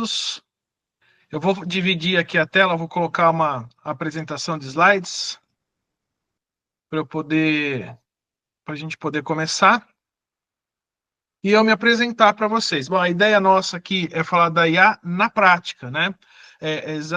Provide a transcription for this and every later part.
todos. Eu vou dividir aqui a tela, vou colocar uma apresentação de slides para a gente poder começar e eu me apresentar para vocês. Bom, a ideia nossa aqui é falar da IA na prática, né?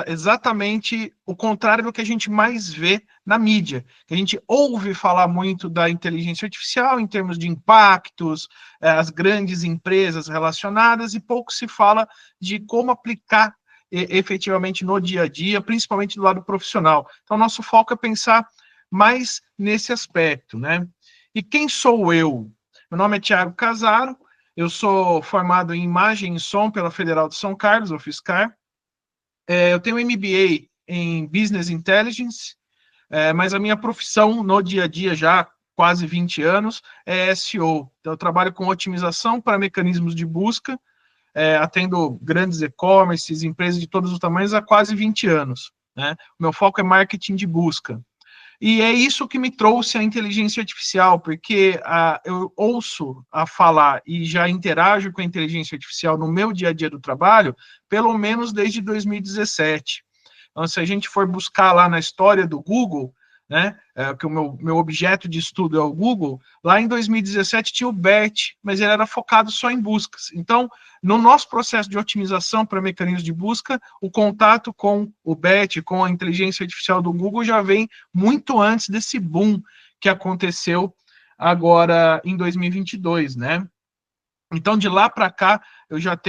Exatamente o contrário do que a gente mais vê na mídia. A gente ouve falar muito da inteligência artificial em termos de impactos, as grandes empresas relacionadas, e pouco se fala de como aplicar efetivamente no dia a dia, principalmente do lado profissional. Então, nosso foco é pensar mais nesse aspecto, né? E quem sou eu? Meu nome é Thiago Casaro, eu sou formado em Imagem e Som pela Federal de São Carlos, UFSCar. Eu tenho MBA em Business Intelligence, mas a minha profissão no dia a dia, já quase 20 anos, é SEO. Então, eu trabalho com otimização para mecanismos de busca, atendo grandes e-commerces, empresas de todos os tamanhos há quase 20 anos. Né? O meu foco é marketing de busca. E é isso que me trouxe a inteligência artificial, porque eu ouço a falar e já interajo com a inteligência artificial no meu dia a dia do trabalho, pelo menos desde 2017. Então, se a gente for buscar lá na história do Google, né, que o meu objeto de estudo é o Google, lá em 2017 tinha o BERT, mas ele era focado só em buscas. Então, no nosso processo de otimização para mecanismos de busca, o contato com o BERT, com a inteligência artificial do Google, já vem muito antes desse boom que aconteceu agora em 2022, né? Então, de lá para cá, eu já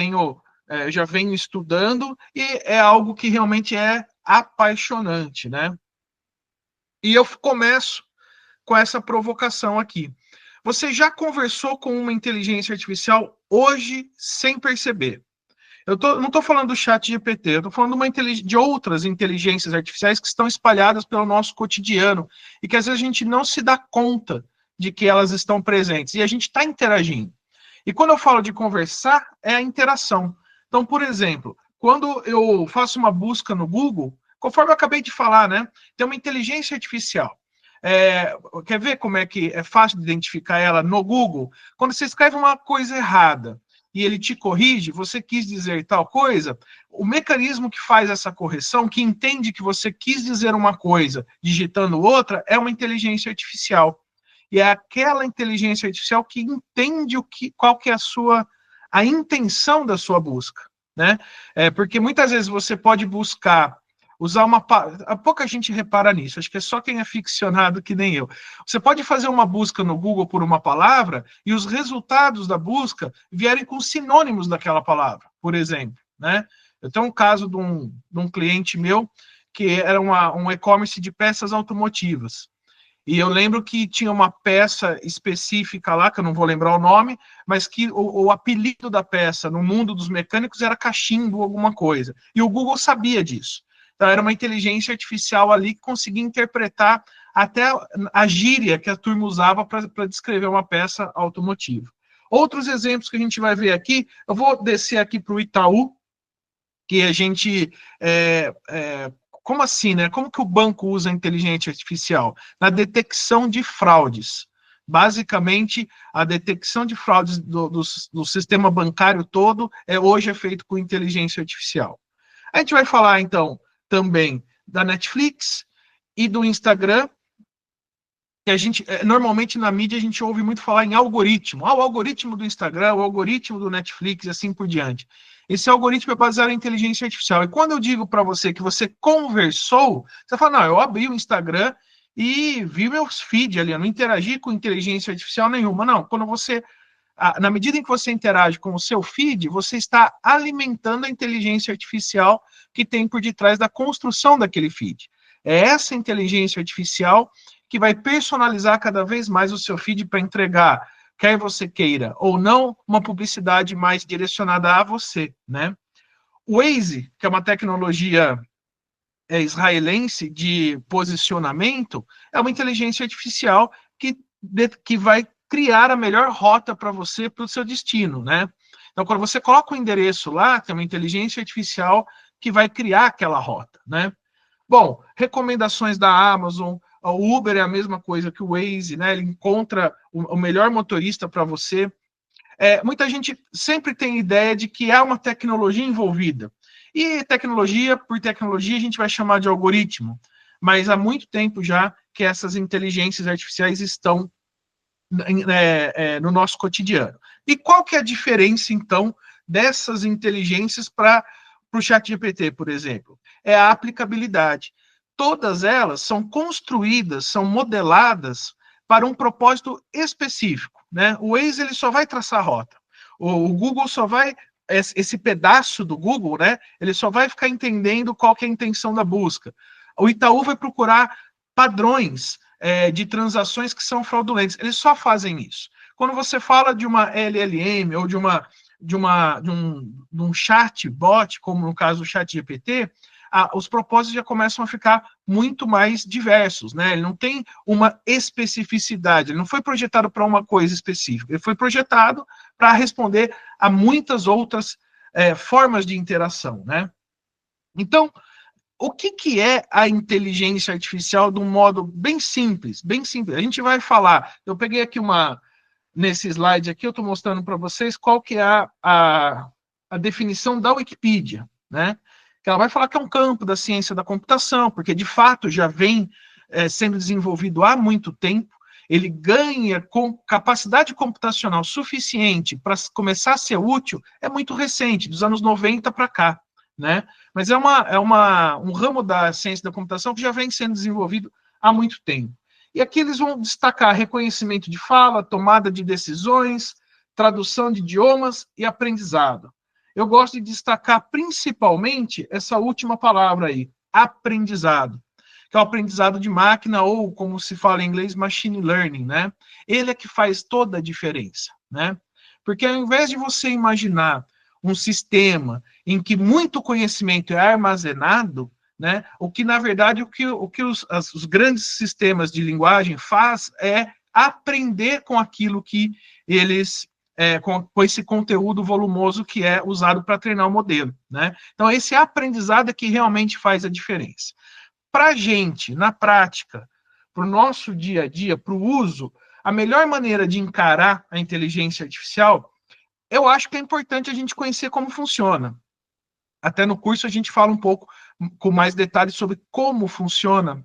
venho estudando, e é algo que realmente é apaixonante, né? E eu começo com essa provocação aqui. Você já conversou com uma inteligência artificial hoje sem perceber? Não estou falando do chat GPT, eu estou falando de outras inteligências artificiais que estão espalhadas pelo nosso cotidiano e que às vezes a gente não se dá conta de que elas estão presentes e a gente está interagindo. E quando eu falo de conversar, é a interação. Então, por exemplo, quando eu faço uma busca no Google, conforme eu acabei de falar, né, tem uma inteligência artificial. Quer ver como é que é fácil de identificar ela no Google? Quando você escreve uma coisa errada e ele te corrige, você quis dizer tal coisa, o mecanismo que faz essa correção, que entende que você quis dizer uma coisa digitando outra, é uma inteligência artificial. E é aquela inteligência artificial que entende qual que é a intenção da sua busca, né? Porque muitas vezes você pode buscar usar pouca gente repara nisso, acho que é só quem é ficcionado que nem eu. Você pode fazer uma busca no Google por uma palavra e os resultados da busca vierem com sinônimos daquela palavra, por exemplo, né? Eu tenho um caso de um cliente meu que era um e-commerce de peças automotivas. E eu lembro que tinha uma peça específica lá, que eu não vou lembrar o nome, mas que o apelido da peça no mundo dos mecânicos era cachimbo, alguma coisa. E o Google sabia disso. Então, era uma inteligência artificial ali que conseguia interpretar até a gíria que a turma usava para descrever uma peça automotiva. Outros exemplos que a gente vai ver aqui, eu vou descer aqui para o Itaú, que a gente como assim, né? Como que o banco usa a inteligência artificial? Na detecção de fraudes. Basicamente, a detecção de fraudes do sistema bancário todo hoje é feito com inteligência artificial. A gente vai falar, então, também da Netflix e do Instagram, que a gente, normalmente na mídia, a gente ouve muito falar em algoritmo. O algoritmo do Instagram, o algoritmo do Netflix e assim por diante. Esse algoritmo é baseado em inteligência artificial. E quando eu digo para você que você conversou, você fala, não, eu abri o Instagram e vi meus feed ali, eu não interagi com inteligência artificial nenhuma. Não, quando você, na medida em que você interage com o seu feed, você está alimentando a inteligência artificial que tem por detrás da construção daquele feed. É essa inteligência artificial que vai personalizar cada vez mais o seu feed para entregar, quer você queira ou não, uma publicidade mais direcionada a você, né? O Waze, que é uma tecnologia israelense de posicionamento, é uma inteligência artificial que vai criar a melhor rota para você, para o seu destino, né? Então, quando você coloca o endereço lá, tem uma inteligência artificial que vai criar aquela rota, né? Bom, recomendações da Amazon, o Uber é a mesma coisa que o Waze, né? Ele encontra o melhor motorista para você. muita gente sempre tem ideia de que há uma tecnologia envolvida. E tecnologia, por tecnologia, a gente vai chamar de algoritmo. Mas há muito tempo já que essas inteligências artificiais estão no nosso cotidiano. E qual que é a diferença, então, dessas inteligências para o ChatGPT, por exemplo? É a aplicabilidade. Todas elas são construídas, são modeladas para um propósito específico, né? O Waze ele só vai traçar a rota. O Google só vai esse pedaço do Google, né? Ele só vai ficar entendendo qual que é a intenção da busca. O Itaú vai procurar padrões de transações que são fraudulentas. Eles só fazem isso. Quando você fala de uma LLM ou de um chatbot, como no caso do ChatGPT, os propósitos já começam a ficar muito mais diversos, né? Ele não tem uma especificidade, ele não foi projetado para uma coisa específica, ele foi projetado para responder a muitas outras formas de interação, né? Então, o que é a inteligência artificial de um modo bem simples, bem simples. A gente vai falar, eu peguei aqui nesse slide aqui, eu estou mostrando para vocês qual que é a definição da Wikipedia, né? Que ela vai falar que é um campo da ciência da computação, porque de fato já vem sendo desenvolvido há muito tempo, ele ganha com capacidade computacional suficiente para começar a ser útil, é muito recente, dos anos 90 para cá, né? Mas é um ramo da ciência da computação que já vem sendo desenvolvido há muito tempo. E aqui eles vão destacar reconhecimento de fala, tomada de decisões, tradução de idiomas e aprendizado. Eu gosto de destacar principalmente essa última palavra aí, aprendizado, que é o aprendizado de máquina, ou como se fala em inglês, machine learning, né? Ele é que faz toda a diferença, né? Porque ao invés de você imaginar um sistema em que muito conhecimento é armazenado, né? O que, na verdade, o que os grandes sistemas de linguagem faz é aprender com aquilo que eles, com esse conteúdo volumoso que é usado para treinar o modelo, né? Então, esse aprendizado é que realmente faz a diferença. Para a gente, na prática, para o nosso dia a dia, para o uso, a melhor maneira de encarar a inteligência artificial, eu acho que é importante a gente conhecer como funciona. Até no curso a gente fala um pouco com mais detalhes sobre como funciona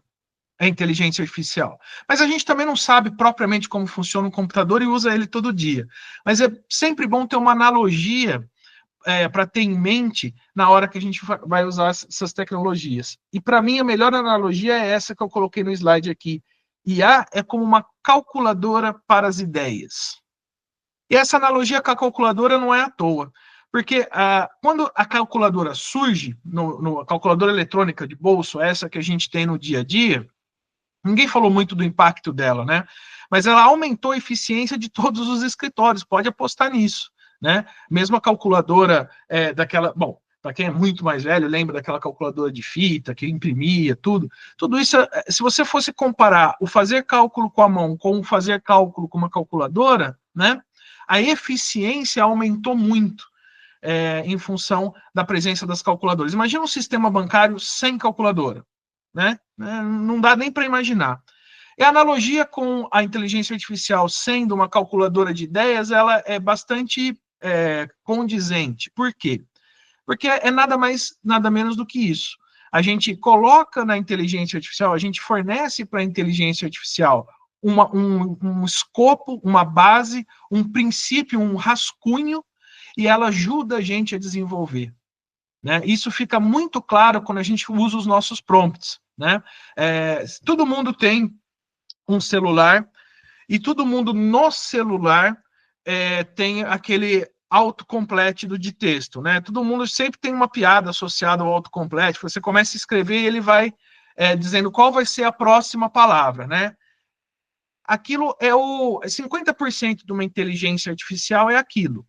a inteligência artificial. Mas a gente também não sabe propriamente como funciona um computador e usa ele todo dia. Mas é sempre bom ter uma analogia para ter em mente na hora que a gente vai usar essas tecnologias. E para mim a melhor analogia é essa que eu coloquei no slide aqui. IA é como uma calculadora para as ideias. E essa analogia com a calculadora não é à toa. Porque quando a calculadora surge, a calculadora eletrônica de bolso, essa que a gente tem no dia a dia, ninguém falou muito do impacto dela, né? Mas ela aumentou a eficiência de todos os escritórios, pode apostar nisso, né? Mesmo a calculadora daquela... Bom, para quem é muito mais velho, lembra daquela calculadora de fita, que imprimia, tudo. Tudo isso, se você fosse comparar o fazer cálculo com a mão com o fazer cálculo com uma calculadora, né? A eficiência aumentou muito. Em função da presença das calculadoras. Imagina um sistema bancário sem calculadora, né? Não dá nem para imaginar. E a analogia com a inteligência artificial sendo uma calculadora de ideias, ela é bastante condizente. Por quê? Porque é nada mais, nada menos do que isso. A gente coloca na inteligência artificial, a gente fornece para a inteligência artificial um escopo, uma base, um princípio, um rascunho, e ela ajuda a gente a desenvolver. Né? Isso fica muito claro quando a gente usa os nossos prompts. Né? Todo mundo tem um celular, e todo mundo no celular tem aquele autocomplete de texto. Né? Todo mundo sempre tem uma piada associada ao autocomplete. Você começa a escrever e ele vai dizendo qual vai ser a próxima palavra. Né? Aquilo é 50% de uma inteligência artificial é aquilo.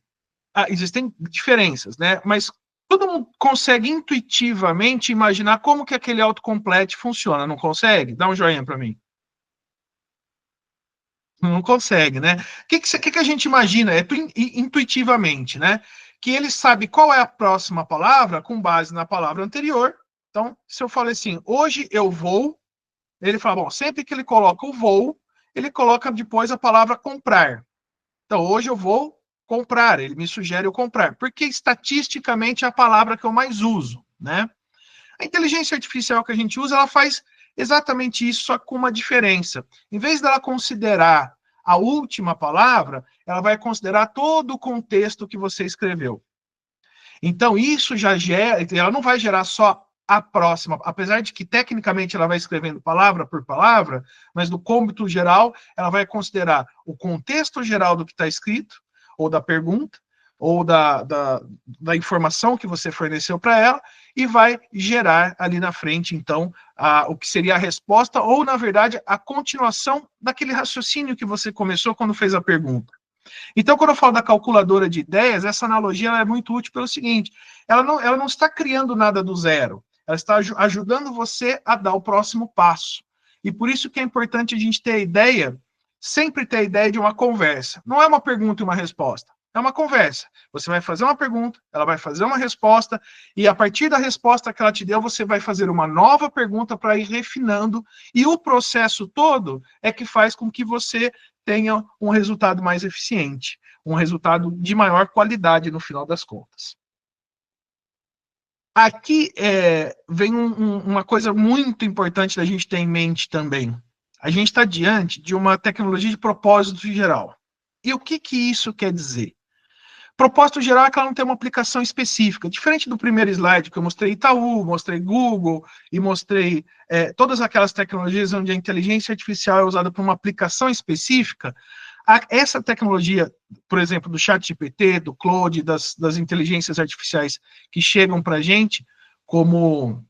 Existem diferenças, né? Mas todo mundo consegue intuitivamente imaginar como que aquele autocomplete funciona, não consegue? Dá um joinha para mim. Não consegue, né? O que a gente imagina? Intuitivamente, né? Que ele sabe qual é a próxima palavra com base na palavra anterior. Então, se eu falei assim, hoje eu vou, ele fala, bom, sempre que ele coloca o vou, ele coloca depois a palavra comprar. Então, hoje eu vou comprar, ele me sugere eu comprar, porque estatisticamente é a palavra que eu mais uso, né? A inteligência artificial que a gente usa, ela faz exatamente isso, só com uma diferença. Em vez dela considerar a última palavra, ela vai considerar todo o contexto que você escreveu. Então, isso já gera, ela não vai gerar só a próxima, apesar de que tecnicamente ela vai escrevendo palavra por palavra, mas no cômputo geral, ela vai considerar o contexto geral do que está escrito, ou da pergunta, ou da informação que você forneceu para ela, e vai gerar ali na frente, então, o que seria a resposta, ou, na verdade, a continuação daquele raciocínio que você começou quando fez a pergunta. Então, quando eu falo da calculadora de ideias, essa analogia ela é muito útil pelo seguinte: ela não está criando nada do zero, ela está ajudando você a dar o próximo passo. E por isso que é importante a gente ter a ideia, sempre ter a ideia de uma conversa. Não é uma pergunta e uma resposta, é uma conversa. Você vai fazer uma pergunta, ela vai fazer uma resposta, e a partir da resposta que ela te deu, você vai fazer uma nova pergunta para ir refinando, e o processo todo é que faz com que você tenha um resultado mais eficiente, um resultado de maior qualidade no final das contas. Aqui vem uma coisa muito importante da gente ter em mente também. A gente está diante de uma tecnologia de propósito geral. E o que isso quer dizer? Propósito geral é que ela não tem uma aplicação específica. Diferente do primeiro slide que eu mostrei Itaú, mostrei Google e mostrei todas aquelas tecnologias onde a inteligência artificial é usada para uma aplicação específica, essa tecnologia, por exemplo, do ChatGPT, do Claude, das inteligências artificiais que chegam para a gente como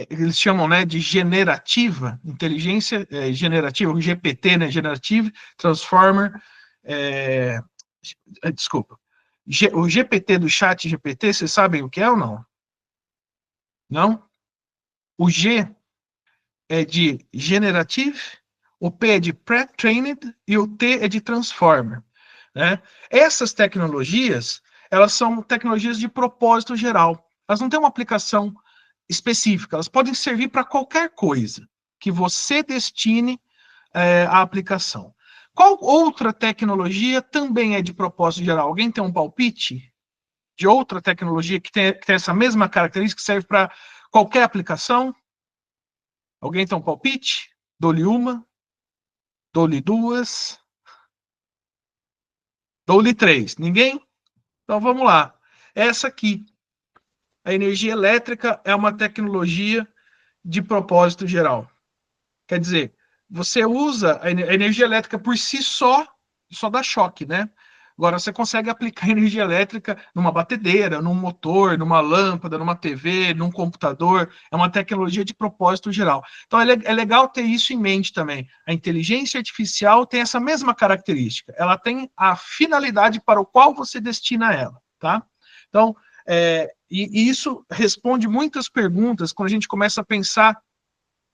eles chamam, né, de generativa, inteligência generativa, o GPT, né, Generative Transformer, desculpa, o GPT do chat GPT, vocês sabem o que é ou não? Não? O G é de Generative, o P é de Pre-Trained e o T é de Transformer, né? Essas tecnologias, elas são tecnologias de propósito geral. Elas não têm uma aplicação específica, elas podem servir para qualquer coisa que você destine a aplicação. Qual outra tecnologia também é de propósito geral? Alguém tem um palpite de outra tecnologia que tem essa mesma característica, que serve para qualquer aplicação? Alguém tem um palpite? Dou-lhe uma, dou-lhe duas, dou-lhe três. Ninguém? Então vamos lá. Essa aqui. A energia elétrica é uma tecnologia de propósito geral. Quer dizer, você usa a energia elétrica por si só dá choque, né? Agora, você consegue aplicar energia elétrica numa batedeira, num motor, numa lâmpada, numa TV, num computador. É uma tecnologia de propósito geral. Então, é legal ter isso em mente também. A inteligência artificial tem essa mesma característica. Ela tem a finalidade para o qual você destina ela, tá? Então, e isso responde muitas perguntas quando a gente começa a pensar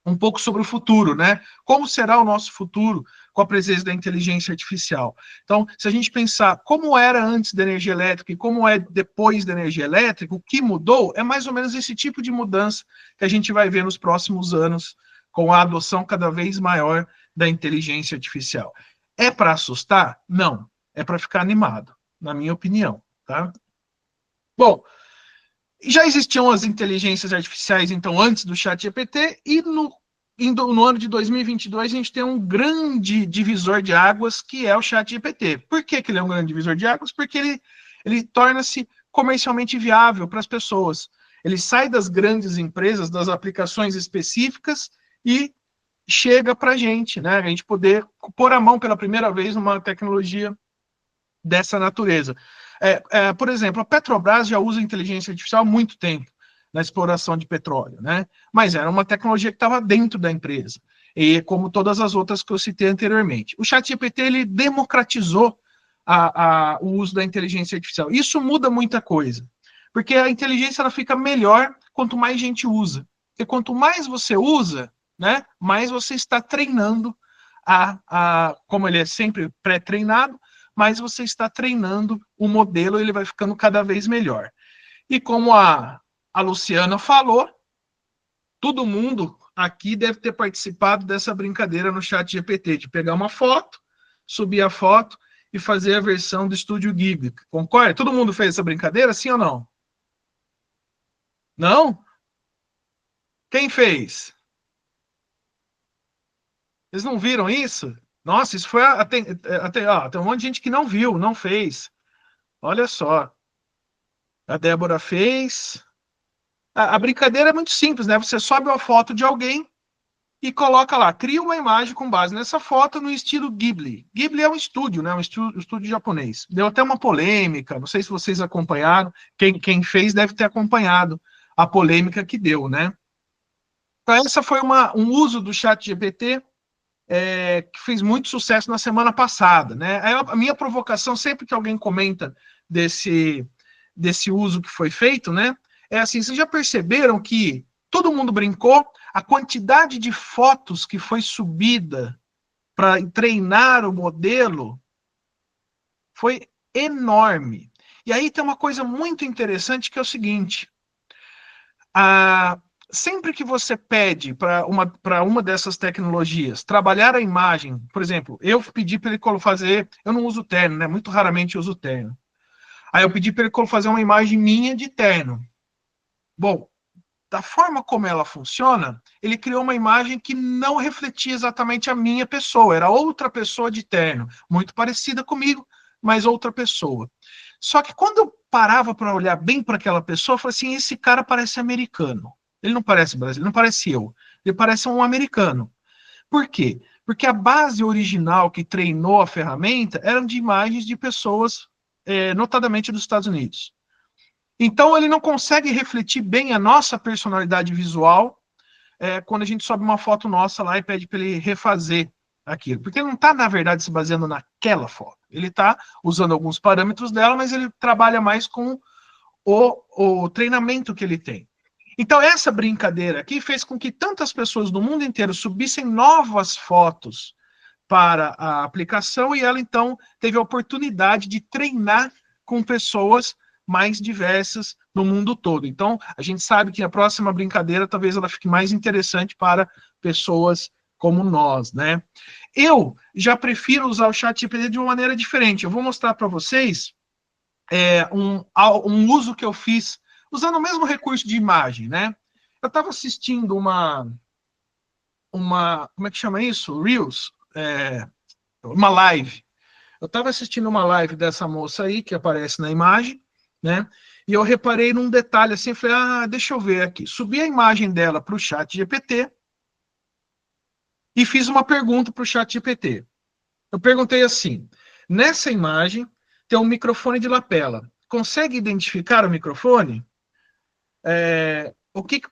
um pouco sobre o futuro, né? Como será o nosso futuro com a presença da inteligência artificial? Então, se a gente pensar como era antes da energia elétrica e como é depois da energia elétrica, o que mudou é mais ou menos esse tipo de mudança que a gente vai ver nos próximos anos com a adoção cada vez maior da inteligência artificial. É para assustar? Não. É para ficar animado, na minha opinião, tá? Bom, já existiam as inteligências artificiais, então, antes do ChatGPT, e no ano de 2022 a gente tem um grande divisor de águas, que é o ChatGPT. Por que ele é um grande divisor de águas? Porque ele torna-se comercialmente viável para as pessoas. Ele sai das grandes empresas, das aplicações específicas, e chega para a gente, né? A gente poder pôr a mão pela primeira vez numa tecnologia dessa natureza. Por exemplo, a Petrobras já usa inteligência artificial há muito tempo na exploração de petróleo, né? Mas era uma tecnologia que estava dentro da empresa, e como todas as outras que eu citei anteriormente. O ChatGPT ele democratizou o uso da inteligência artificial. Isso muda muita coisa, porque a inteligência ela fica melhor quanto mais gente usa. E quanto mais você usa, né, mais você está treinando como ele é sempre pré-treinado, mas você está treinando o modelo, ele vai ficando cada vez melhor. E como a Luciana falou, todo mundo aqui deve ter participado dessa brincadeira no ChatGPT, de pegar uma foto, subir a foto e fazer a versão do Estúdio Ghibli. Concorda? Todo mundo fez essa brincadeira, sim ou não? Não? Quem fez? Eles não viram isso? Nossa, isso foi até tem um monte de gente que não viu, não fez. Olha só. A Débora fez. A brincadeira é muito simples, né? Você sobe uma foto de alguém e coloca lá, cria uma imagem com base nessa foto no estilo Ghibli. Ghibli é um estúdio, né? Um estúdio japonês. Deu até uma polêmica, não sei se vocês acompanharam. Quem fez deve ter acompanhado a polêmica que deu, né? Então, essa foi um uso do chat GPT que fez muito sucesso na semana passada, né? A minha provocação, sempre que alguém comenta desse uso que foi feito, né? É assim, vocês já perceberam que todo mundo brincou? A quantidade de fotos que foi subida para treinar o modelo foi enorme. E aí tem uma coisa muito interessante que é o seguinte: sempre que você pede para uma dessas tecnologias trabalhar a imagem, por exemplo, eu pedi para ele fazer, eu não uso terno, né? Muito raramente eu uso terno. Aí eu pedi para ele fazer uma imagem minha de terno. Bom, da forma como ela funciona, ele criou uma imagem que não refletia exatamente a minha pessoa, era outra pessoa de terno, muito parecida comigo, mas outra pessoa. Só que quando eu parava para olhar bem para aquela pessoa, eu falei assim, esse cara parece americano. Ele não parece brasileiro, não parece eu. Ele parece um americano. Por quê? Porque a base original que treinou a ferramenta eram de imagens de pessoas, notadamente dos Estados Unidos. Então, ele não consegue refletir bem a nossa personalidade visual quando a gente sobe uma foto nossa lá e pede para ele refazer aquilo. Porque ele não está, na verdade, se baseando naquela foto. Ele está usando alguns parâmetros dela, mas ele trabalha mais com o treinamento que ele tem. Então, essa brincadeira aqui fez com que tantas pessoas do mundo inteiro subissem novas fotos para a aplicação e ela, então, teve a oportunidade de treinar com pessoas mais diversas no mundo todo. Então, a gente sabe que a próxima brincadeira talvez ela fique mais interessante para pessoas como nós, né? Eu já prefiro usar o ChatGPT de uma maneira diferente. Eu vou mostrar para vocês um uso que eu fiz usando o mesmo recurso de imagem, né? Eu estava assistindo como é que chama isso? Reels, uma live. Eu estava assistindo uma live dessa moça aí, que aparece na imagem, né? E eu reparei num detalhe assim, falei, deixa eu ver aqui. Subi a imagem dela para o chat GPT e fiz uma pergunta para o chat GPT. Eu perguntei assim, nessa imagem tem um microfone de lapela. Consegue identificar o microfone?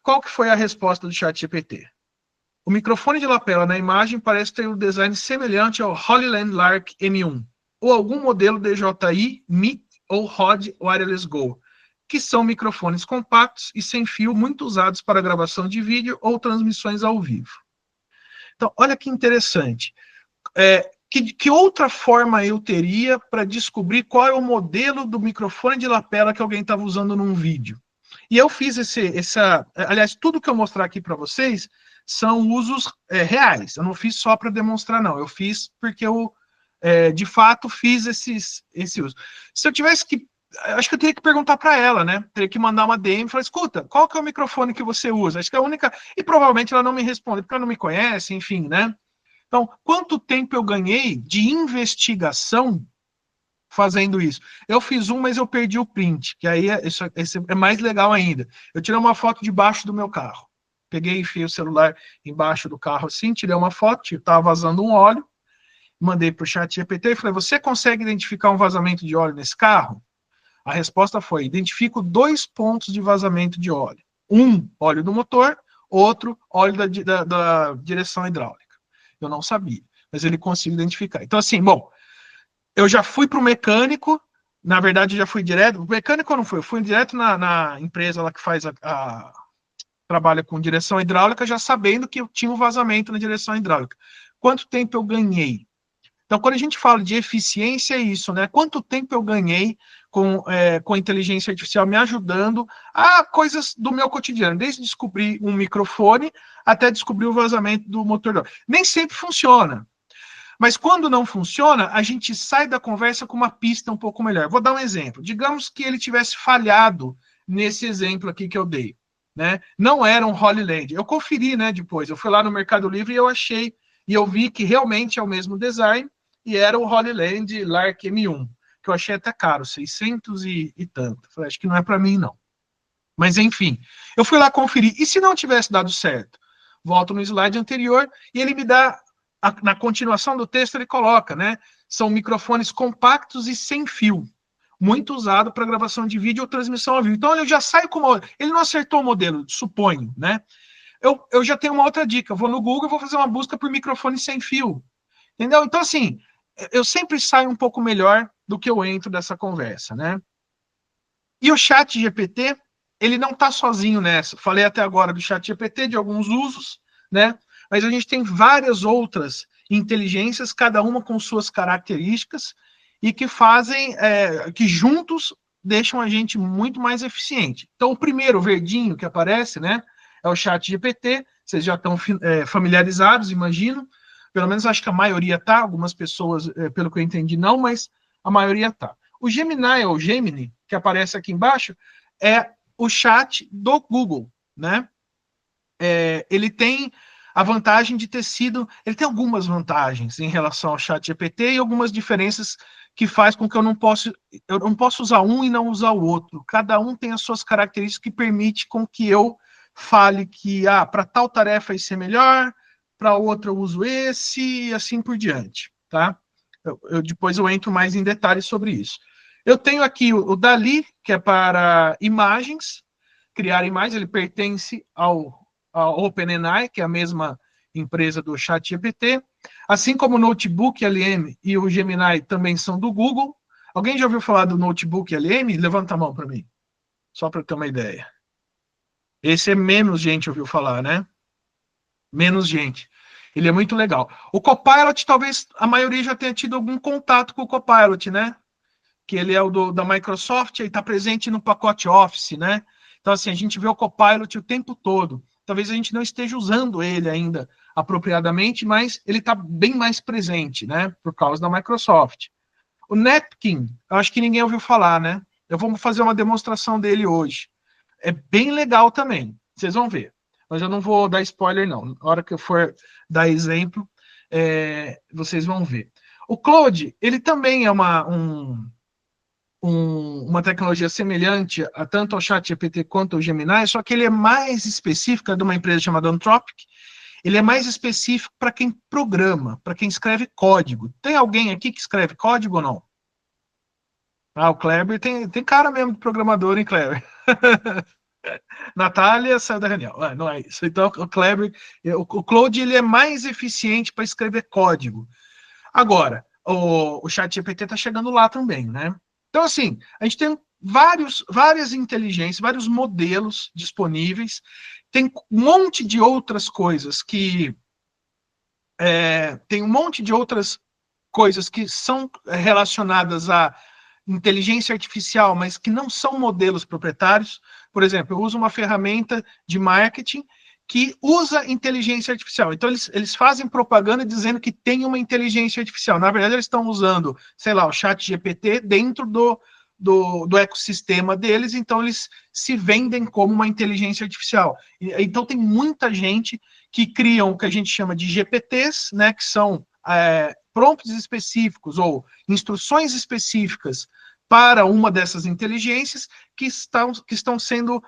Qual que foi a resposta do chat GPT? O microfone de lapela na imagem parece ter um design semelhante ao Hollyland Lark M1, ou algum modelo DJI, MIT ou Rode Wireless Go, que são microfones compactos e sem fio muito usados para gravação de vídeo ou transmissões ao vivo. Então, olha que interessante. Que outra forma eu teria para descobrir qual é o modelo do microfone de lapela que alguém estava usando num vídeo? E eu fiz aliás, tudo que eu mostrar aqui para vocês são usos reais. Eu não fiz só para demonstrar, não. Eu fiz porque eu, de fato, fiz esse uso. Se eu tivesse que... Acho que eu teria que perguntar para ela, né? Teria que mandar uma DM e falar, escuta, qual que é o microfone que você usa? Acho que é a única... E provavelmente ela não me responde, porque ela não me conhece, enfim, né? Então, quanto tempo eu ganhei de investigação fazendo isso? Eu fiz mas eu perdi o print, que aí esse é mais legal ainda. Eu tirei uma foto debaixo do meu carro. Peguei e enfiei o celular embaixo do carro assim, tirei uma foto, estava vazando um óleo, mandei para o chat GPT e falei, você consegue identificar um vazamento de óleo nesse carro? A resposta foi, identifico 2 pontos de vazamento de óleo. Um, óleo do motor, outro, óleo da direção hidráulica. Eu não sabia, mas ele conseguiu identificar. Então, assim, bom, eu já fui para o mecânico, na verdade, já fui direto. O mecânico eu não fui, eu fui direto na empresa lá que faz trabalha com direção hidráulica, já sabendo que eu tinha um vazamento na direção hidráulica. Quanto tempo eu ganhei? Então, quando a gente fala de eficiência, é isso, né? Quanto tempo eu ganhei com a inteligência artificial me ajudando a coisas do meu cotidiano, desde descobrir um microfone até descobrir o vazamento do motor. Nem sempre funciona. Mas quando não funciona, a gente sai da conversa com uma pista um pouco melhor. Vou dar um exemplo. Digamos que ele tivesse falhado nesse exemplo aqui que eu dei, né? Não era um Holy Land. Eu conferi, né, depois. Eu fui lá no Mercado Livre e eu achei, e eu vi que realmente é o mesmo design, e era o Holy Land Lark M1, que eu achei até caro, 600 e tanto. Falei, acho que não é para mim, não. Mas, enfim, eu fui lá conferir. E se não tivesse dado certo? Volto no slide anterior e ele me dá, na continuação do texto, ele coloca, né? São microfones compactos e sem fio, muito usado para gravação de vídeo ou transmissão ao vivo. Então, eu já saio com uma... Ele não acertou o modelo, suponho, né? Eu já tenho uma outra dica. Eu vou no Google e vou fazer uma busca por microfone sem fio. Entendeu? Então, assim, eu sempre saio um pouco melhor do que eu entro dessa conversa, né? E o chat GPT, ele não está sozinho nessa. Falei até agora do chat GPT, de alguns usos, né? Mas a gente tem várias outras inteligências, cada uma com suas características, e que fazem, que juntos deixam a gente muito mais eficiente. Então, o primeiro verdinho que aparece, né, é o chat GPT, vocês já estão familiarizados, imagino, pelo menos acho que a maioria tá, algumas pessoas, pelo que eu entendi, não, mas a maioria tá. O Gemini, ou Gemini, que aparece aqui embaixo, é o chat do Google, né? Ele tem a vantagem de ter sido... Ele tem algumas vantagens em relação ao chat GPT e algumas diferenças que faz com que eu não posso usar um e não usar o outro. Cada um tem as suas características que permite com que eu fale que, para tal tarefa isso é melhor, para outra eu uso esse, e assim por diante, tá? Depois eu entro mais em detalhes sobre isso. Eu tenho aqui o Dali, que é para imagens, criar imagens, ele pertence ao OpenAI, que é a mesma empresa do ChatGPT, assim como o Notebook LM e o Gemini também são do Google. Alguém já ouviu falar do Notebook LM? Levanta a mão para mim, só para ter uma ideia. Esse é menos gente ouviu falar, né? Menos gente. Ele é muito legal. O Copilot, talvez a maioria já tenha tido algum contato com o Copilot, né? Que ele é o da Microsoft, ele está presente no pacote Office, né? Então, assim, a gente vê o Copilot o tempo todo. Talvez a gente não esteja usando ele ainda apropriadamente, mas ele está bem mais presente, né? Por causa da Microsoft. O Napkin, eu acho que ninguém ouviu falar, né? Eu vou fazer uma demonstração dele hoje. É bem legal também, vocês vão ver. Mas eu não vou dar spoiler, não. Na hora que eu for dar exemplo, vocês vão ver. O Claude, ele também é uma tecnologia semelhante a tanto ao ChatGPT quanto ao Gemini, só que ele é mais específico, é de uma empresa chamada Anthropic, ele é mais específico para quem programa, para quem escreve código. Tem alguém aqui que escreve código ou não? O Kleber tem cara mesmo de programador, hein, Kleber? Natália saiu da reunião. Não é isso. Então, o Kleber, o Claude, ele é mais eficiente para escrever código. Agora, o ChatGPT está chegando lá também, né? Então, assim, a gente tem várias inteligências, vários modelos disponíveis, tem um monte de outras coisas tem um monte de outras coisas que são relacionadas à inteligência artificial, mas que não são modelos proprietários. Por exemplo, eu uso uma ferramenta de marketing que usa inteligência artificial. Então, eles fazem propaganda dizendo que tem uma inteligência artificial. Na verdade, eles estão usando, sei lá, o chat GPT dentro do ecossistema deles, então eles se vendem como uma inteligência artificial. Então, tem muita gente que criam o que a gente chama de GPTs, né, que são prompts específicos ou instruções específicas para uma dessas inteligências que estão sendo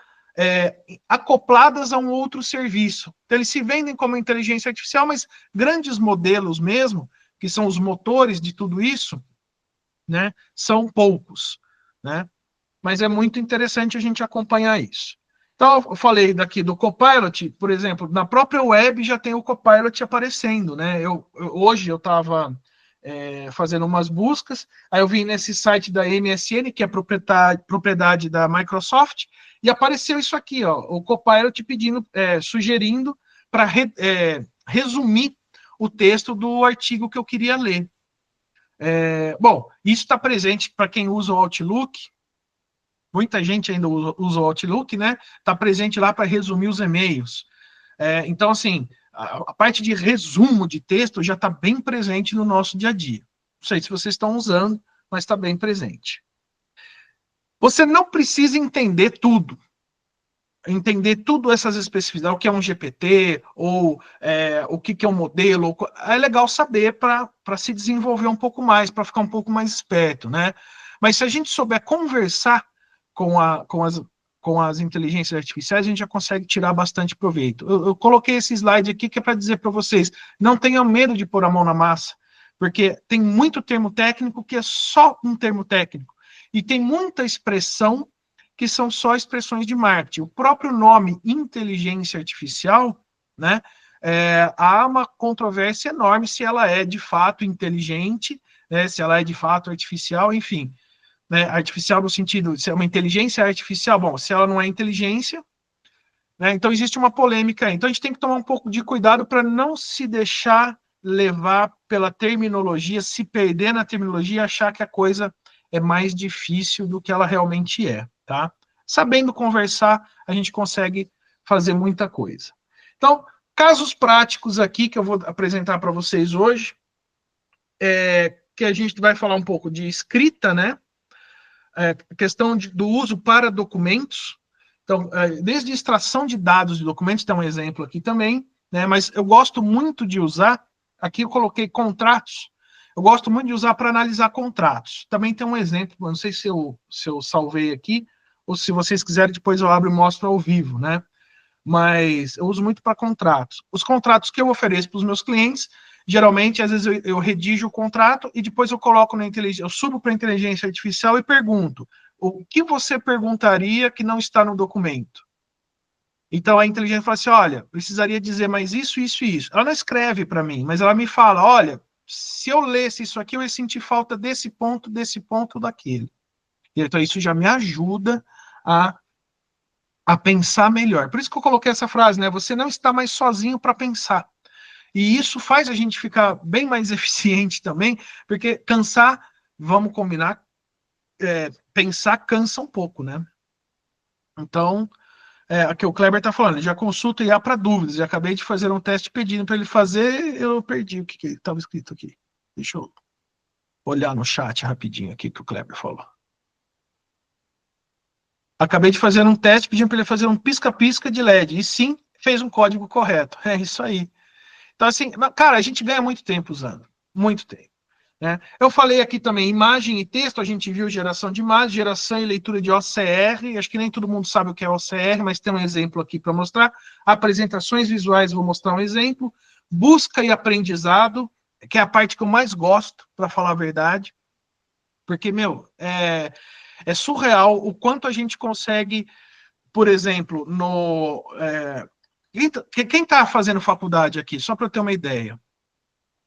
acopladas a um outro serviço. Então, eles se vendem como inteligência artificial, mas grandes modelos mesmo, que são os motores de tudo isso, né, são poucos, né? Mas é muito interessante a gente acompanhar isso. Então, eu falei daqui do Copilot, por exemplo, na própria web já tem o Copilot aparecendo, né? Hoje eu estava fazendo umas buscas, aí eu vim nesse site da MSN, que é propriedade da Microsoft, e apareceu isso aqui, ó, o Copilot pedindo, sugerindo para resumir o texto do artigo que eu queria ler. Bom, isso está presente para quem usa o Outlook. Muita gente ainda usa o Outlook, né? Está presente lá para resumir os e-mails. Então, assim, a parte de resumo de texto já está bem presente no nosso dia a dia. Não sei se vocês estão usando, mas está bem presente. Você não precisa entender tudo essas especificidades, o que é um GPT, ou o que é um modelo. É legal saber para se desenvolver um pouco mais, para ficar um pouco mais esperto, né? Mas se a gente souber conversar com as inteligências artificiais, a gente já consegue tirar bastante proveito. Eu coloquei esse slide aqui que é para dizer para vocês, não tenham medo de pôr a mão na massa, porque tem muito termo técnico que é só um termo técnico, e tem muita expressão que são só expressões de marketing. O próprio nome inteligência artificial, né, há uma controvérsia enorme se ela é de fato inteligente, né, se ela é de fato artificial, enfim. Né, artificial no sentido, se é uma inteligência artificial, bom, se ela não é inteligência, né, então existe uma polêmica aí. Então a gente tem que tomar um pouco de cuidado para não se deixar levar pela terminologia, se perder na terminologia e achar que a coisa é mais difícil do que ela realmente é, tá? Sabendo conversar, a gente consegue fazer muita coisa. Então, casos práticos aqui que eu vou apresentar para vocês hoje, que a gente vai falar um pouco de escrita, né? Questão do uso para documentos. Então, desde extração de dados de documentos, tem um exemplo aqui também, né? Mas eu gosto muito de usar, aqui eu coloquei contratos, eu gosto muito de usar para analisar contratos. Também tem um exemplo, não sei se eu salvei aqui, ou se vocês quiserem, depois eu abro e mostro ao vivo, né? Mas eu uso muito para contratos. Os contratos que eu ofereço para os meus clientes, geralmente, às vezes eu redijo o contrato e depois eu coloco na inteligência, eu subo para a inteligência artificial e pergunto, o que você perguntaria que não está no documento? Então a inteligência fala assim, olha, precisaria dizer mais isso, isso e isso. Ela não escreve para mim, mas ela me fala, olha, se eu lesse isso aqui, eu ia sentir falta desse ponto, daquele. Então isso já me ajuda a pensar melhor. Por isso que eu coloquei essa frase, né? Você não está mais sozinho para pensar. E isso faz a gente ficar bem mais eficiente também, porque cansar, vamos combinar, pensar cansa um pouco, né? Então, aqui o Kleber está falando, já consulta IA para dúvidas, já acabei de fazer um teste pedindo para ele fazer, eu perdi o que estava escrito aqui. Deixa eu olhar no chat rapidinho aqui que o Kleber falou. Acabei de fazer um teste pedindo para ele fazer um pisca-pisca de LED, e sim, fez um código correto. É isso aí. Então, assim, cara, a gente ganha muito tempo usando, muito tempo. Né? Eu falei aqui também, imagem e texto, a gente viu geração de imagem, geração e leitura de OCR, acho que nem todo mundo sabe o que é OCR, mas tem um exemplo aqui para mostrar. Apresentações visuais, vou mostrar um exemplo. Busca e aprendizado, que é a parte que eu mais gosto, para falar a verdade, porque, meu, é surreal o quanto a gente consegue, por exemplo, quem está fazendo faculdade aqui, só para eu ter uma ideia,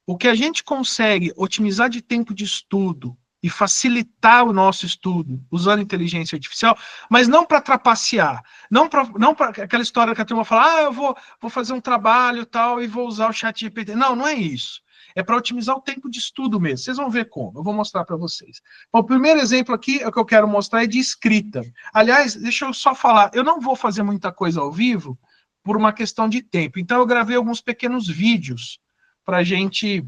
o que a gente consegue otimizar de tempo de estudo e facilitar o nosso estudo usando inteligência artificial, mas não para trapacear, não para aquela história que a turma fala, eu vou fazer um trabalho tal e vou usar o chat GPT. Não é isso. É para otimizar o tempo de estudo mesmo. Vocês vão ver como. Eu vou mostrar para vocês. Bom, o primeiro exemplo aqui, que eu quero mostrar, é de escrita. Aliás, deixa eu só falar, eu não vou fazer muita coisa ao vivo por uma questão de tempo. Então, eu gravei alguns pequenos vídeos para a gente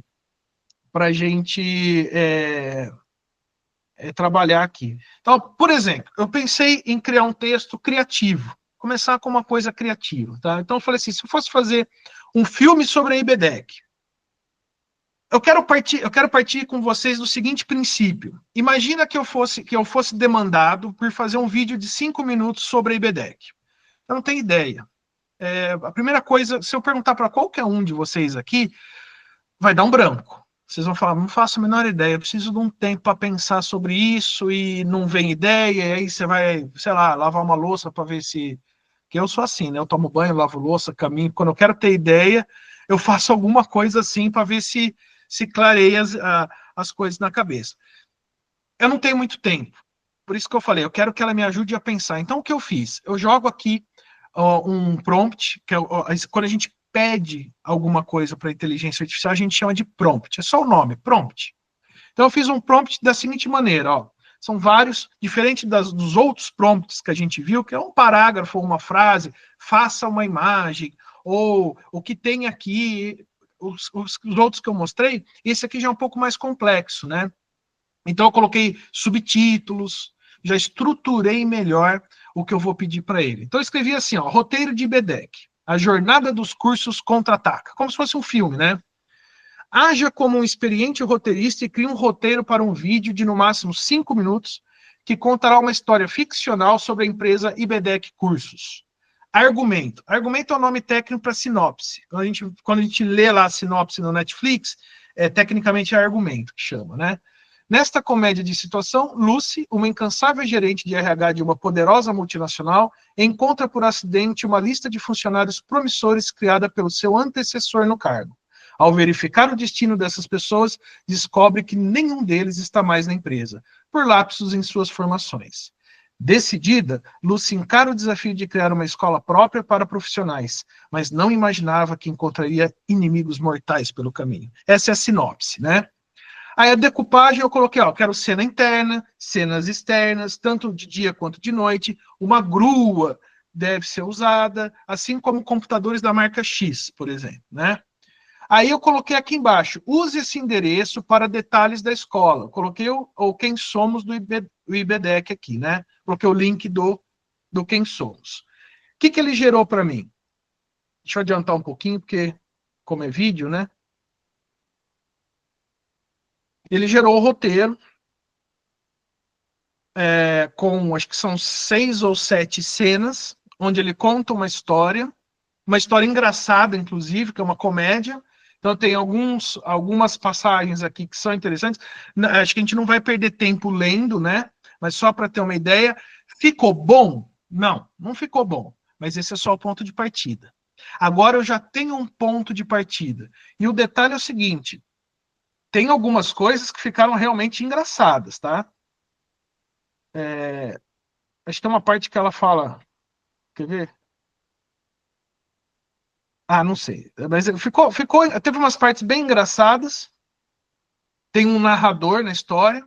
trabalhar aqui. Então, por exemplo, eu pensei em criar um texto criativo, começar com uma coisa criativa. Tá? Então, eu falei assim, se eu fosse fazer um filme sobre a IBDEC, eu quero partir com vocês do seguinte princípio. Imagina que eu fosse demandado por fazer um vídeo de 5 minutos sobre a IBDEC. Eu não tenho ideia. A primeira coisa, se eu perguntar para qualquer um de vocês aqui, vai dar um branco. Vocês vão falar, não faço a menor ideia, eu preciso de um tempo para pensar sobre isso e não vem ideia, e aí você vai, sei lá, lavar uma louça para ver se... Que eu sou assim, né? Eu tomo banho, lavo louça, caminho. Quando eu quero ter ideia, eu faço alguma coisa assim para ver se clareia as coisas na cabeça. Eu não tenho muito tempo. Por isso que eu falei, eu quero que ela me ajude a pensar. Então, o que eu fiz? Eu jogo aqui um prompt, que é quando a gente pede alguma coisa para a inteligência artificial, a gente chama de prompt. É só o nome, prompt. Então, eu fiz um prompt da seguinte maneira, são vários, diferente dos outros prompts que a gente viu, que é um parágrafo ou uma frase, faça uma imagem, ou o que tem aqui, os outros que eu mostrei, esse aqui já é um pouco mais complexo, né? Então eu coloquei subtítulos, já estruturei melhor o que eu vou pedir para ele. Então eu escrevi assim, ó, roteiro de IBDEC, a jornada dos cursos contra-ataca, como se fosse um filme, né? Haja como um experiente roteirista e crie um roteiro para um vídeo de no máximo 5 minutos que contará uma história ficcional sobre a empresa IBDEC Cursos. Argumento. Argumento é o nome técnico para sinopse. Quando a gente lê lá a sinopse no Netflix, tecnicamente é argumento que chama, né? Nesta comédia de situação, Lucy, uma incansável gerente de RH de uma poderosa multinacional, encontra por acidente uma lista de funcionários promissores criada pelo seu antecessor no cargo. Ao verificar o destino dessas pessoas, descobre que nenhum deles está mais na empresa, por lapsos em suas formações. Decidida, Lucy encara o desafio de criar uma escola própria para profissionais, mas não imaginava que encontraria inimigos mortais pelo caminho. Essa é a sinopse, né? Aí a decupagem eu coloquei, ó, quero cena interna, cenas externas, tanto de dia quanto de noite, uma grua deve ser usada, assim como computadores da marca X, por exemplo, né? Aí eu coloquei aqui embaixo, use esse endereço para detalhes da escola. Eu coloquei o Quem Somos do IBDEC aqui, né? Coloquei o link do Quem Somos. O que ele gerou para mim? Deixa eu adiantar um pouquinho, porque como é vídeo, né? Ele gerou o roteiro, com, acho que são 6 ou 7 cenas, onde ele conta uma história engraçada, inclusive, que é uma comédia. Então tem algumas passagens aqui que são interessantes. Acho que a gente não vai perder tempo lendo, né? Mas só para ter uma ideia, ficou bom? Não, não ficou bom. Mas esse é só o ponto de partida. Agora eu já tenho um ponto de partida. E o detalhe é o seguinte, tem algumas coisas que ficaram realmente engraçadas, tá? Acho que tem uma parte que ela fala, quer ver? Ah, não sei. Mas teve umas partes bem engraçadas. Tem um narrador na história.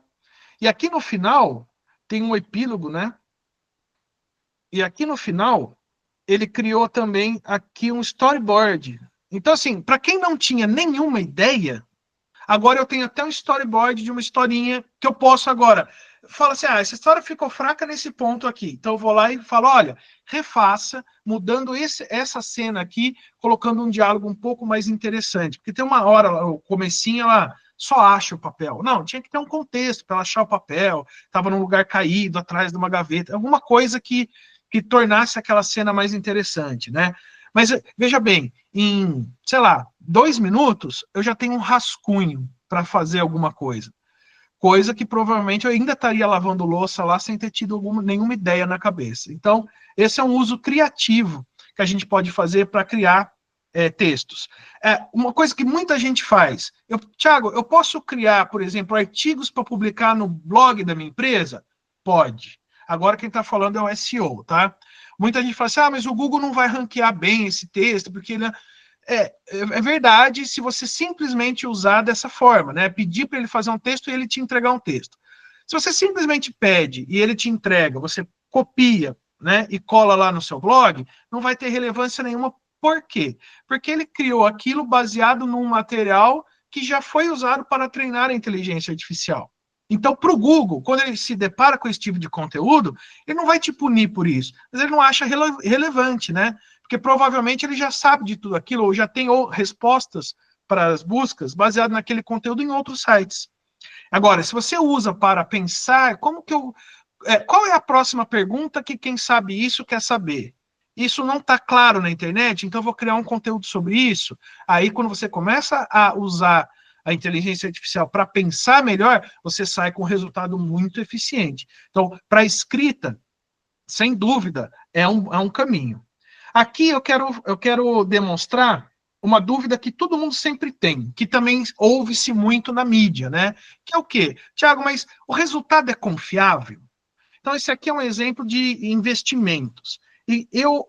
E aqui no final tem um epílogo, né? E aqui no final ele criou também aqui um storyboard. Então, assim, para quem não tinha nenhuma ideia, agora eu tenho até um storyboard de uma historinha que eu posso agora. Fala assim, essa história ficou fraca nesse ponto aqui. Então eu vou lá e falo, olha, refaça, mudando essa cena aqui, colocando um diálogo um pouco mais interessante. Porque tem uma hora, o comecinho, ela só acha o papel. Não, tinha que ter um contexto para ela achar o papel. Estava num lugar caído, atrás de uma gaveta. Alguma coisa que tornasse aquela cena mais interessante, né? Mas veja bem, em, sei lá, 2 minutos, eu já tenho um rascunho para fazer alguma coisa. Coisa que provavelmente eu ainda estaria lavando louça lá sem ter tido nenhuma ideia na cabeça. Então, esse é um uso criativo que a gente pode fazer para criar textos. Uma coisa que muita gente faz. Thiago, eu posso criar, por exemplo, artigos para publicar no blog da minha empresa? Pode. Agora quem está falando é o SEO, tá? Muita gente fala assim, mas o Google não vai ranquear bem esse texto, porque ele... É verdade se você simplesmente usar dessa forma, né? Pedir para ele fazer um texto e ele te entregar um texto. Se você simplesmente pede e ele te entrega, você copia, né, e cola lá no seu blog, não vai ter relevância nenhuma. Por quê? Porque ele criou aquilo baseado num material que já foi usado para treinar a inteligência artificial. Então, para o Google, quando ele se depara com esse tipo de conteúdo, ele não vai te punir por isso, mas ele não acha relevante, né? Porque provavelmente ele já sabe de tudo aquilo, ou já tem respostas para as buscas baseado naquele conteúdo em outros sites. Agora, se você usa para pensar, qual é a próxima pergunta que quem sabe isso quer saber? Isso não está claro na internet, então eu vou criar um conteúdo sobre isso. Aí, quando você começa a usar a inteligência artificial para pensar melhor, você sai com um resultado muito eficiente. Então, para a escrita, sem dúvida, é um caminho. Aqui eu quero demonstrar uma dúvida que todo mundo sempre tem, que também ouve-se muito na mídia, né? Que é o quê? Tiago, mas o resultado é confiável? Então, esse aqui é um exemplo de investimentos. E eu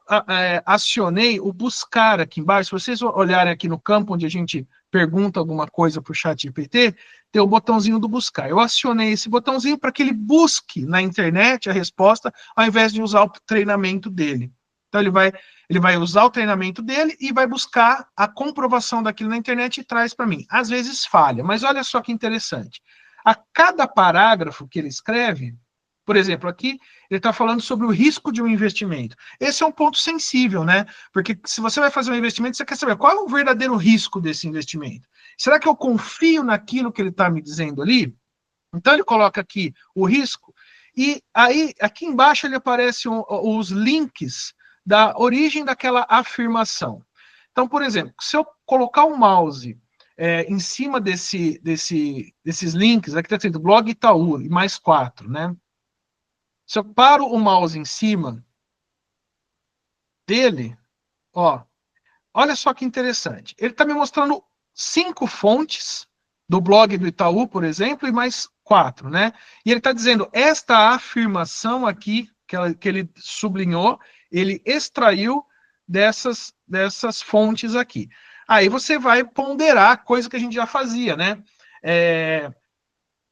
acionei o buscar aqui embaixo. Se vocês olharem aqui no campo onde a gente pergunta alguma coisa para o ChatGPT, tem o botãozinho do buscar. Eu acionei esse botãozinho para que ele busque na internet a resposta, ao invés de usar o treinamento dele. Então ele vai usar o treinamento dele e vai buscar a comprovação daquilo na internet e traz para mim. Às vezes falha, mas olha só que interessante. A cada parágrafo que ele escreve, por exemplo, aqui ele está falando sobre o risco de um investimento. Esse é um ponto sensível, né? Porque se você vai fazer um investimento, você quer saber qual é o verdadeiro risco desse investimento. Será que eu confio naquilo que ele está me dizendo ali? Então ele coloca aqui o risco, e aí aqui embaixo ele aparece os links da origem daquela afirmação. Então, por exemplo, se eu colocar o mouse em cima desses links, aqui está escrito blog Itaú, e mais 4, né? Se eu paro o mouse em cima dele, ó, olha só que interessante. Ele está me mostrando 5 fontes do blog do Itaú, por exemplo, e mais 4, né? E ele está dizendo, esta afirmação aqui, que ele sublinhou, ele extraiu dessas fontes aqui. Aí você vai ponderar coisa que a gente já fazia, né?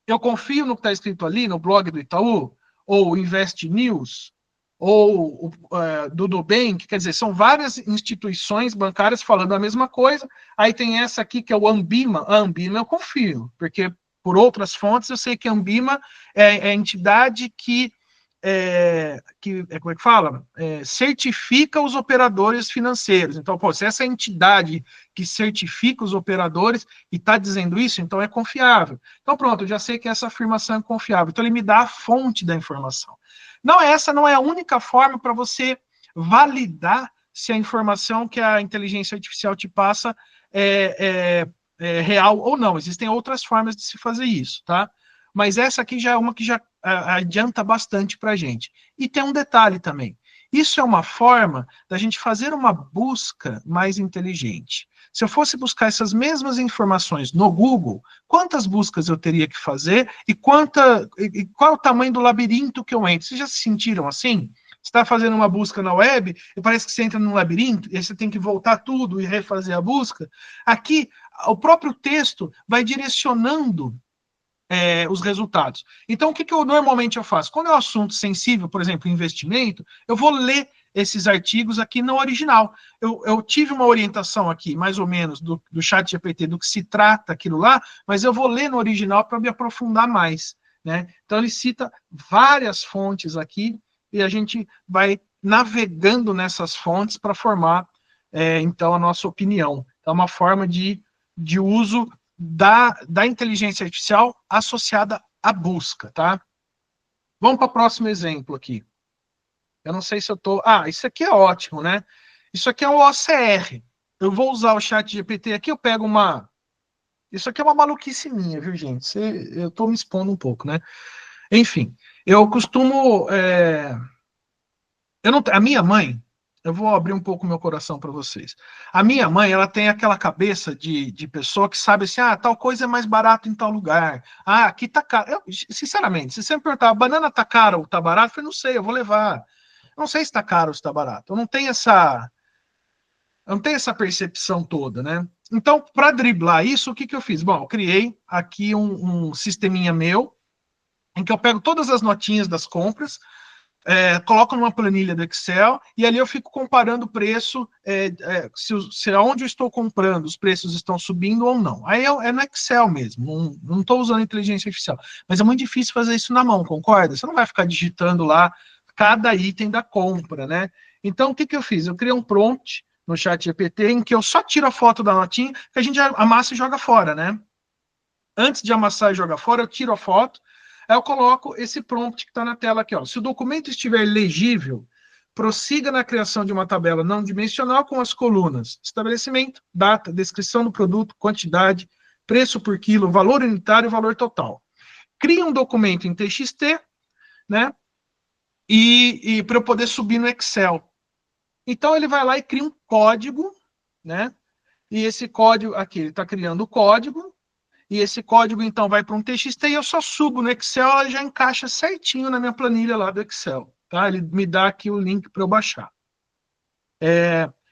Eu confio no que está escrito ali no blog do Itaú, ou Invest News, ou do Nubank, quer dizer, são várias instituições bancárias falando a mesma coisa. Aí tem essa aqui que é o Ambima. A Ambima eu confio, porque por outras fontes eu sei que a Ambima é a entidade que como é que fala? Certifica os operadores financeiros. Então, pô, se essa entidade que certifica os operadores e está dizendo isso, então é confiável. Então, pronto, eu já sei que essa afirmação é confiável. Então, ele me dá a fonte da informação. Não, essa não é a única forma para você validar se a informação que a inteligência artificial te passa é real ou não. Existem outras formas de se fazer isso, tá? Mas essa aqui já é uma que já adianta bastante para a gente. E tem um detalhe também. Isso é uma forma da gente fazer uma busca mais inteligente. Se eu fosse buscar essas mesmas informações no Google, quantas buscas eu teria que fazer e qual é o tamanho do labirinto que eu entro? Vocês já se sentiram assim? Você está fazendo uma busca na web e parece que você entra num labirinto e aí você tem que voltar tudo e refazer a busca. Aqui, o próprio texto vai direcionando os resultados. Então, o que eu normalmente faço? Quando é um assunto sensível, por exemplo, investimento, eu vou ler esses artigos aqui no original. Eu tive uma orientação aqui, mais ou menos, do ChatGPT, do que se trata aquilo lá, mas eu vou ler no original para me aprofundar mais, né? Então, ele cita várias fontes aqui e a gente vai navegando nessas fontes para formar, então, a nossa opinião. É uma forma de uso da inteligência artificial associada à busca, tá? Vamos para o próximo exemplo aqui. Eu não sei se eu estou... isso aqui é ótimo, né? Isso aqui é o OCR. Eu vou usar o ChatGPT aqui, eu pego uma... Isso aqui é uma maluquice minha, viu, gente? Eu estou me expondo um pouco, né? Enfim, eu costumo... A minha mãe... Eu vou abrir um pouco meu coração para vocês. A minha mãe, ela tem aquela cabeça de pessoa que sabe assim, tal coisa é mais barato em tal lugar. Aqui tá caro. Sinceramente, se você me perguntar, a banana tá cara ou tá barato, eu falei, não sei, eu vou levar. Eu não sei se tá caro ou se tá barato. Eu não tenho essa percepção toda, né? Então, para driblar isso, o que eu fiz? Bom, eu criei aqui um sisteminha meu, em que eu pego todas as notinhas das compras, coloco numa planilha do Excel e ali eu fico comparando o preço, se onde eu estou comprando os preços estão subindo ou não. Aí é no Excel mesmo, não estou usando inteligência artificial. Mas é muito difícil fazer isso na mão, concorda? Você não vai ficar digitando lá cada item da compra, né? Então, o que eu fiz? Eu criei um prompt no ChatGPT em que eu só tiro a foto da notinha, que a gente amassa e joga fora, né? Antes de amassar e jogar fora, eu tiro a foto. Aí eu coloco esse prompt que está na tela aqui. Ó. Se o documento estiver legível, prossiga na criação de uma tabela não dimensional com as colunas estabelecimento, data, descrição do produto, quantidade, preço por quilo, valor unitário e valor total. Crie um documento em TXT, né? E para eu poder subir no Excel. Então ele vai lá e cria um código, né? E esse código aqui, ele está criando o código. E esse código, então, vai para um TXT e eu só subo no Excel, ela já encaixa certinho na minha planilha lá do Excel. Tá? Ele me dá aqui o link para eu baixar.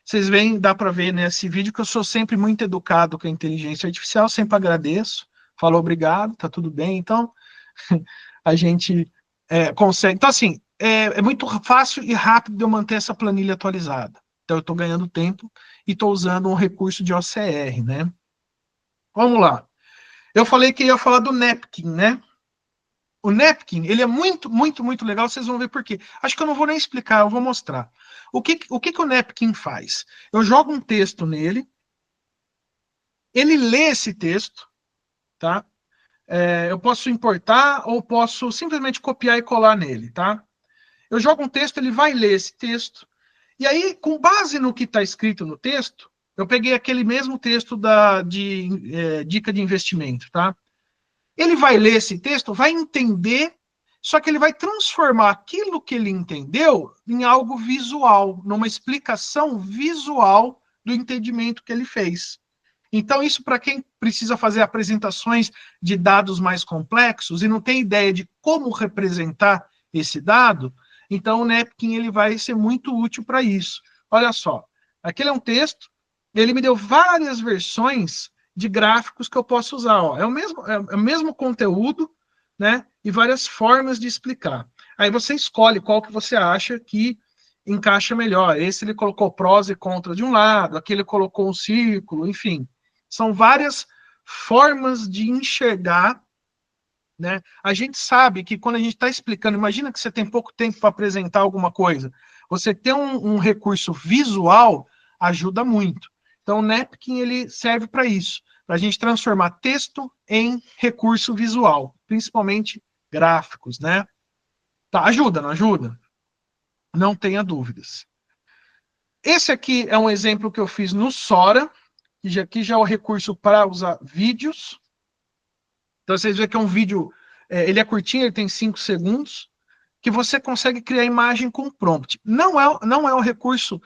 Vocês veem, dá para ver nesse vídeo que eu sou sempre muito educado com a inteligência artificial, sempre agradeço, falo obrigado, tá tudo bem. Então, a gente consegue... Então, assim, é muito fácil e rápido de eu manter essa planilha atualizada. Então, eu estou ganhando tempo e estou usando um recurso de OCR, né? Vamos lá. Eu falei que ia falar do Napkin, né? O Napkin, ele é muito, muito, muito legal, vocês vão ver por quê. Acho que eu não vou nem explicar, eu vou mostrar. O que o Napkin faz? Eu jogo um texto nele, ele lê esse texto, tá? Eu posso importar ou posso simplesmente copiar e colar nele, tá? Eu jogo um texto, ele vai ler esse texto, e aí, com base no que está escrito no texto, eu peguei aquele mesmo texto de dica de investimento, tá? Ele vai ler esse texto, vai entender, só que ele vai transformar aquilo que ele entendeu em algo visual, numa explicação visual do entendimento que ele fez. Então, isso para quem precisa fazer apresentações de dados mais complexos e não tem ideia de como representar esse dado, então o Napkin ele vai ser muito útil para isso. Olha só, aquele é um texto, ele me deu várias versões de gráficos que eu posso usar. Ó. É o mesmo conteúdo, né? E várias formas de explicar. Aí você escolhe qual que você acha que encaixa melhor. Esse ele colocou prós e contras de um lado, aquele ele colocou um círculo, enfim. São várias formas de enxergar, né? A gente sabe que quando a gente está explicando, imagina que você tem pouco tempo para apresentar alguma coisa, você ter um recurso visual ajuda muito. Então, o Napkin ele serve para isso, para a gente transformar texto em recurso visual, principalmente gráficos, né? Tá, ajuda, não ajuda? Não tenha dúvidas. Esse aqui é um exemplo que eu fiz no Sora, que aqui já é o recurso para usar vídeos. Então, vocês veem que é um vídeo, ele é curtinho, ele tem 5 segundos, que você consegue criar imagem com prompt. Não é o recurso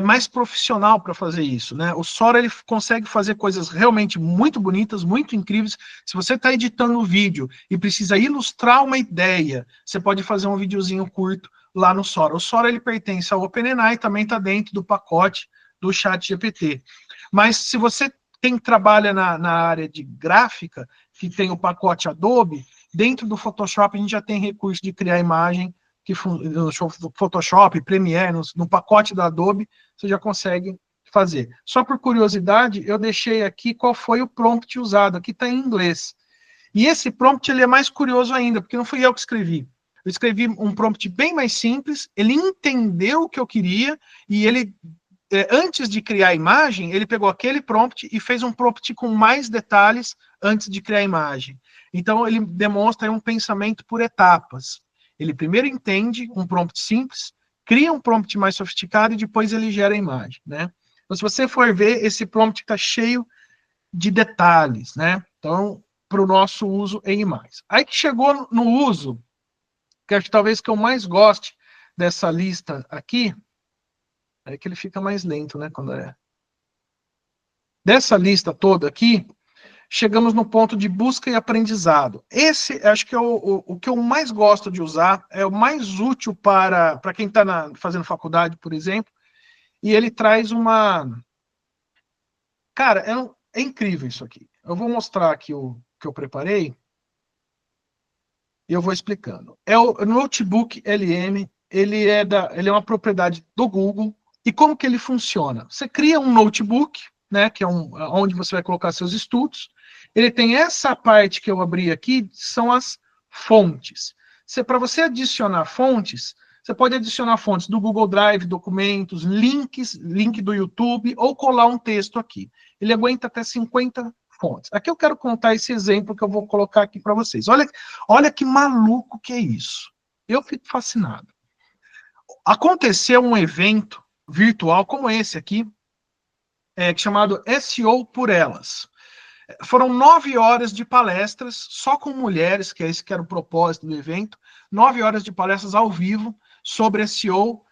mais profissional para fazer isso, né? O Sora ele consegue fazer coisas realmente muito bonitas, muito incríveis. Se você está editando um vídeo e precisa ilustrar uma ideia, você pode fazer um videozinho curto lá no Sora. O Sora ele pertence ao OpenAI, também está dentro do pacote do ChatGPT. Mas se você trabalha na área de gráfica, que tem o pacote Adobe, dentro do Photoshop a gente já tem recurso de criar imagem, que no Photoshop, Premiere, no pacote da Adobe, você já consegue fazer. Só por curiosidade, eu deixei aqui qual foi o prompt usado, aqui está em inglês. E esse prompt ele é mais curioso ainda, porque não fui eu que escrevi. Eu escrevi um prompt bem mais simples, ele entendeu o que eu queria, e ele antes de criar a imagem, ele pegou aquele prompt e fez um prompt com mais detalhes antes de criar a imagem. Então, ele demonstra um pensamento por etapas. Ele primeiro entende um prompt simples, cria um prompt mais sofisticado e depois ele gera a imagem, né? Então, se você for ver, esse prompt está cheio de detalhes, né? Então, para o nosso uso em imagens. Aí que chegou no uso, que acho que talvez que eu mais goste dessa lista aqui, é que ele fica mais lento, né? Quando dessa lista toda aqui, chegamos no ponto de busca e aprendizado. Esse, acho que é o que eu mais gosto de usar, é o mais útil para quem está fazendo faculdade, por exemplo, e ele traz uma... Cara, é incrível isso aqui. Eu vou mostrar aqui o que eu preparei, e eu vou explicando. É o Notebook LM, ele é uma propriedade do Google, e como que ele funciona? Você cria um notebook, né, que é onde você vai colocar seus estudos. Ele tem essa parte que eu abri aqui, são as fontes. Para você adicionar fontes, você pode adicionar fontes do Google Drive, documentos, link do YouTube, ou colar um texto aqui. Ele aguenta até 50 fontes. Aqui eu quero contar esse exemplo que eu vou colocar aqui para vocês. Olha que maluco que é isso. Eu fico fascinado. Aconteceu um evento virtual como esse aqui, chamado SEO por Elas. Foram 9 horas de palestras, só com mulheres, que é esse que era o propósito do evento, 9 horas de palestras ao vivo sobre SEO,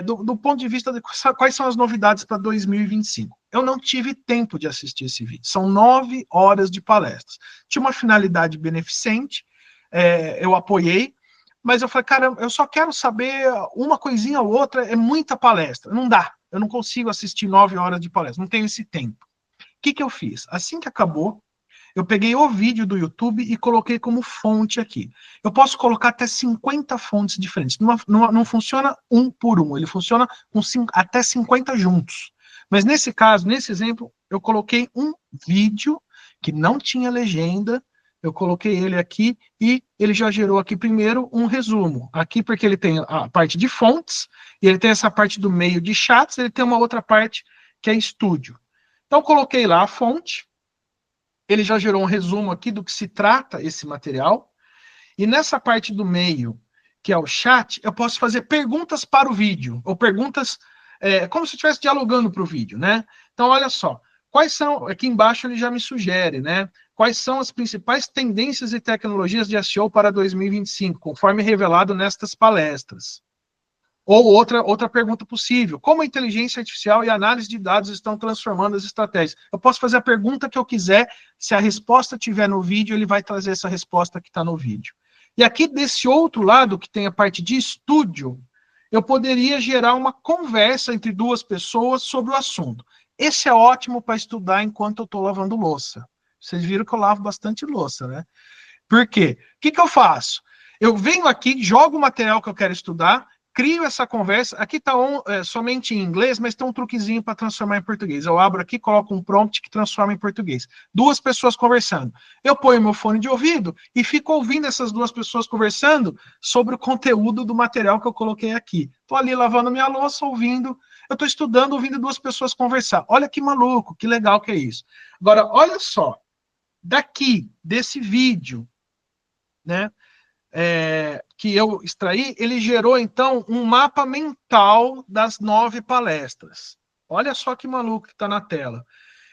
do ponto de vista de quais são as novidades para 2025. Eu não tive tempo de assistir esse vídeo, são 9 horas de palestras. Tinha uma finalidade beneficente, eu apoiei, mas eu falei, cara, eu só quero saber uma coisinha ou outra, é muita palestra, não dá, eu não consigo assistir 9 horas de palestra, não tenho esse tempo. O que eu fiz? Assim que acabou, eu peguei o vídeo do YouTube e coloquei como fonte aqui. Eu posso colocar até 50 fontes diferentes. Não funciona um por um, ele funciona com até 50 juntos. Mas nesse caso, nesse exemplo, eu coloquei um vídeo que não tinha legenda, eu coloquei ele aqui e ele já gerou aqui primeiro um resumo. Aqui porque ele tem a parte de fontes, e ele tem essa parte do meio de chats, ele tem uma outra parte que é estúdio. Então, coloquei lá a fonte, ele já gerou um resumo aqui do que se trata esse material, e nessa parte do meio, que é o chat, eu posso fazer perguntas para o vídeo, ou perguntas como se eu estivesse dialogando para o vídeo, né? Então, olha só, quais são, aqui embaixo ele já me sugere, né? Quais são as principais tendências e tecnologias de SEO para 2025, conforme revelado nestas palestras. Ou outra pergunta possível, como a inteligência artificial e a análise de dados estão transformando as estratégias? Eu posso fazer a pergunta que eu quiser, se a resposta estiver no vídeo, ele vai trazer essa resposta que está no vídeo. E aqui desse outro lado, que tem a parte de estúdio, eu poderia gerar uma conversa entre duas pessoas sobre o assunto. Esse é ótimo para estudar enquanto eu estou lavando louça. Vocês viram que eu lavo bastante louça, né? Por quê? O que eu faço? Eu venho aqui, jogo o material que eu quero estudar, crio essa conversa. Aqui está somente em inglês, mas tem um truquezinho para transformar em português. Eu abro aqui, coloco um prompt que transforma em português. Duas pessoas conversando. Eu ponho meu fone de ouvido e fico ouvindo essas duas pessoas conversando sobre o conteúdo do material que eu coloquei aqui. Estou ali lavando minha louça, ouvindo. Eu estou estudando, ouvindo duas pessoas conversar. Olha que maluco, que legal que é isso. Agora, olha só. Daqui, desse vídeo, né? Que eu extraí, ele gerou, então, um mapa mental das 9 palestras. Olha só que maluco que está na tela.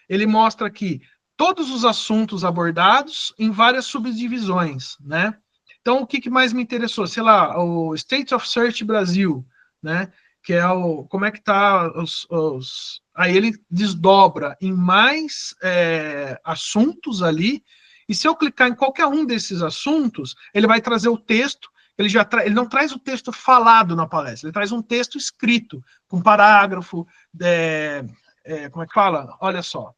Ele mostra aqui todos os assuntos abordados em várias subdivisões, né? Então, o que mais me interessou? Sei lá, o State of Search Brasil, né? Que é como é que está Aí ele desdobra em mais assuntos ali, e se eu clicar em qualquer um desses assuntos, ele vai trazer o texto, ele não traz o texto falado na palestra, ele traz um texto escrito, com parágrafo, como é que fala? Olha só,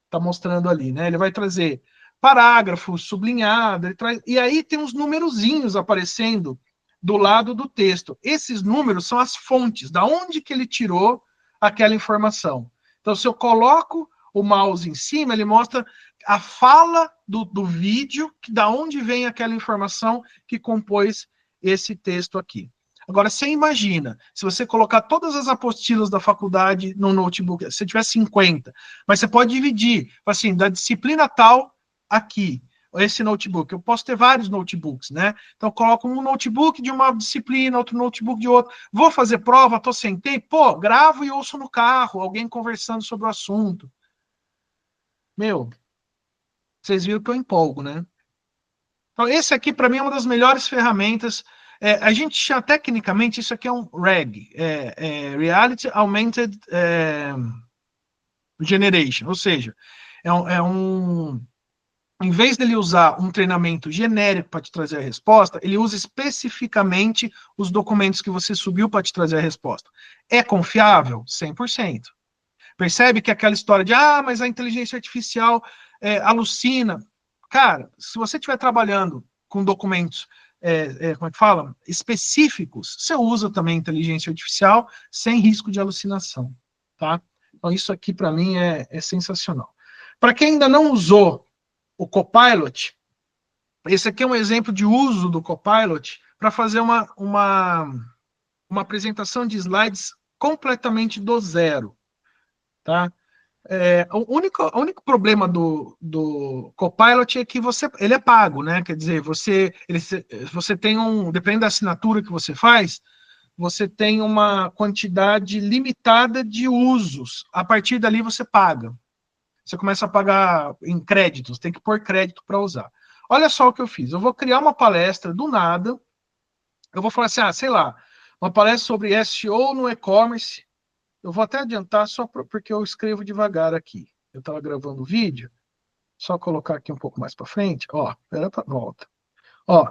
está mostrando ali, né? Ele vai trazer parágrafo, sublinhado, e aí tem uns numerozinhos aparecendo do lado do texto. Esses números são as fontes, da onde que ele tirou aquela informação. Então, se eu coloco o mouse em cima, ele mostra a fala do vídeo, da onde vem aquela informação que compôs esse texto aqui. Agora, você imagina, se você colocar todas as apostilas da faculdade no notebook, se tiver 50, mas você pode dividir, assim, da disciplina tal aqui, esse notebook. Eu posso ter vários notebooks, né? Então, eu coloco um notebook de uma disciplina, outro notebook de outra. Vou fazer prova, sentei, gravo e ouço no carro, alguém conversando sobre o assunto. Meu, vocês viram que eu empolgo, né? Então, esse aqui, para mim, é uma das melhores ferramentas. A gente chama, tecnicamente, isso aqui é um RAG, Reality Augmented Generation, ou seja, em vez dele usar um treinamento genérico para te trazer a resposta, ele usa especificamente os documentos que você subiu para te trazer a resposta. É confiável? 100%. Percebe que aquela história de, mas a inteligência artificial alucina. Cara, se você estiver trabalhando com documentos, como é que fala? Específicos, você usa também inteligência artificial sem risco de alucinação, tá? Então, isso aqui, para mim, é sensacional. Para quem ainda não usou o Copilot, esse aqui é um exemplo de uso do Copilot para fazer uma apresentação de slides completamente do zero, tá? O único problema do Copilot é que ele é pago, né? Quer dizer, você tem dependendo da assinatura que você faz, você tem uma quantidade limitada de usos. A partir dali você paga. Você começa a pagar em créditos, tem que pôr crédito para usar. Olha só o que eu fiz. Eu vou criar uma palestra do nada. Eu vou falar assim, sei lá, uma palestra sobre SEO no e-commerce. Eu vou até adiantar só porque eu escrevo devagar aqui. Eu estava gravando o vídeo. Só colocar aqui um pouco mais para frente. Volta. O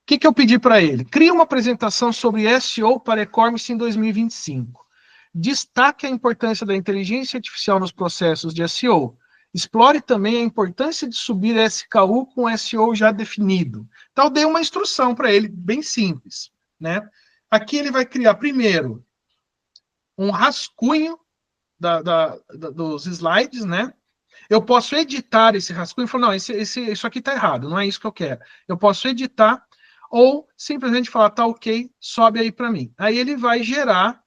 que eu pedi para ele? Cria uma apresentação sobre SEO para e-commerce em 2025. Destaque a importância da inteligência artificial nos processos de SEO. Explore também a importância de subir SKU com SEO já definido. Então, eu dei uma instrução para ele, bem simples, né? Aqui ele vai criar, primeiro, um rascunho dos slides, né? Eu posso editar esse rascunho e falar, não, isso aqui está errado, não é isso que eu quero. Eu posso editar ou simplesmente falar, tá ok, sobe aí para mim. Aí ele vai gerar,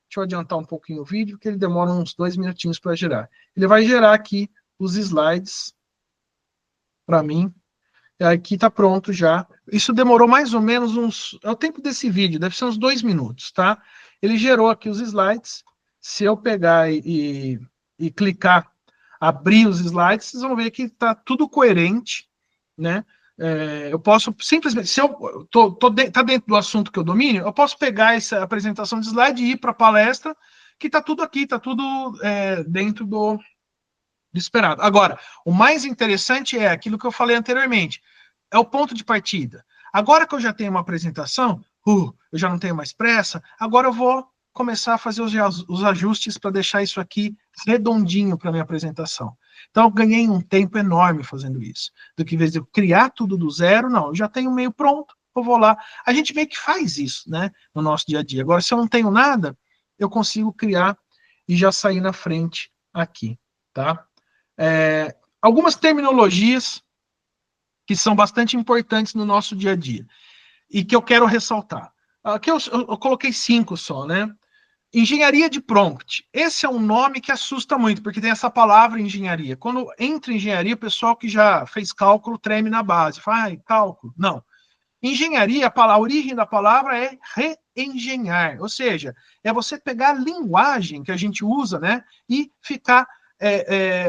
deixa eu adiantar um pouquinho o vídeo, que ele demora uns 2 minutinhos para gerar. Ele vai gerar aqui os slides para mim. Aqui está pronto já. Isso demorou mais ou menos uns... É o tempo desse vídeo, deve ser uns 2 minutos, tá? Ele gerou aqui os slides. Se eu pegar e clicar, abrir os slides, vocês vão ver que está tudo coerente, né? Eu posso simplesmente, se eu tá dentro do assunto que eu domino, eu posso pegar essa apresentação de slide e ir para a palestra, que está tudo aqui, está tudo dentro do esperado. Agora, o mais interessante é aquilo que eu falei anteriormente, é o ponto de partida. Agora que eu já tenho uma apresentação, eu já não tenho mais pressa, agora eu vou começar a fazer os ajustes para deixar isso aqui redondinho para minha apresentação. Então, eu ganhei um tempo enorme fazendo isso. Do que, em vez de eu criar tudo do zero, não, eu já tenho meio pronto, eu vou lá. A gente meio que faz isso, né, no nosso dia a dia. Agora, se eu não tenho nada, eu consigo criar e já sair na frente aqui, tá? Algumas terminologias que são bastante importantes no nosso dia a dia e que eu quero ressaltar. Aqui eu coloquei 5 só, né? Engenharia de prompt. Esse é um nome que assusta muito, porque tem essa palavra engenharia. Quando entra em engenharia, o pessoal que já fez cálculo treme na base. Fala, cálculo. Não. Engenharia, a origem da palavra é reengenhar, ou seja, é você pegar a linguagem que a gente usa, né, e ficar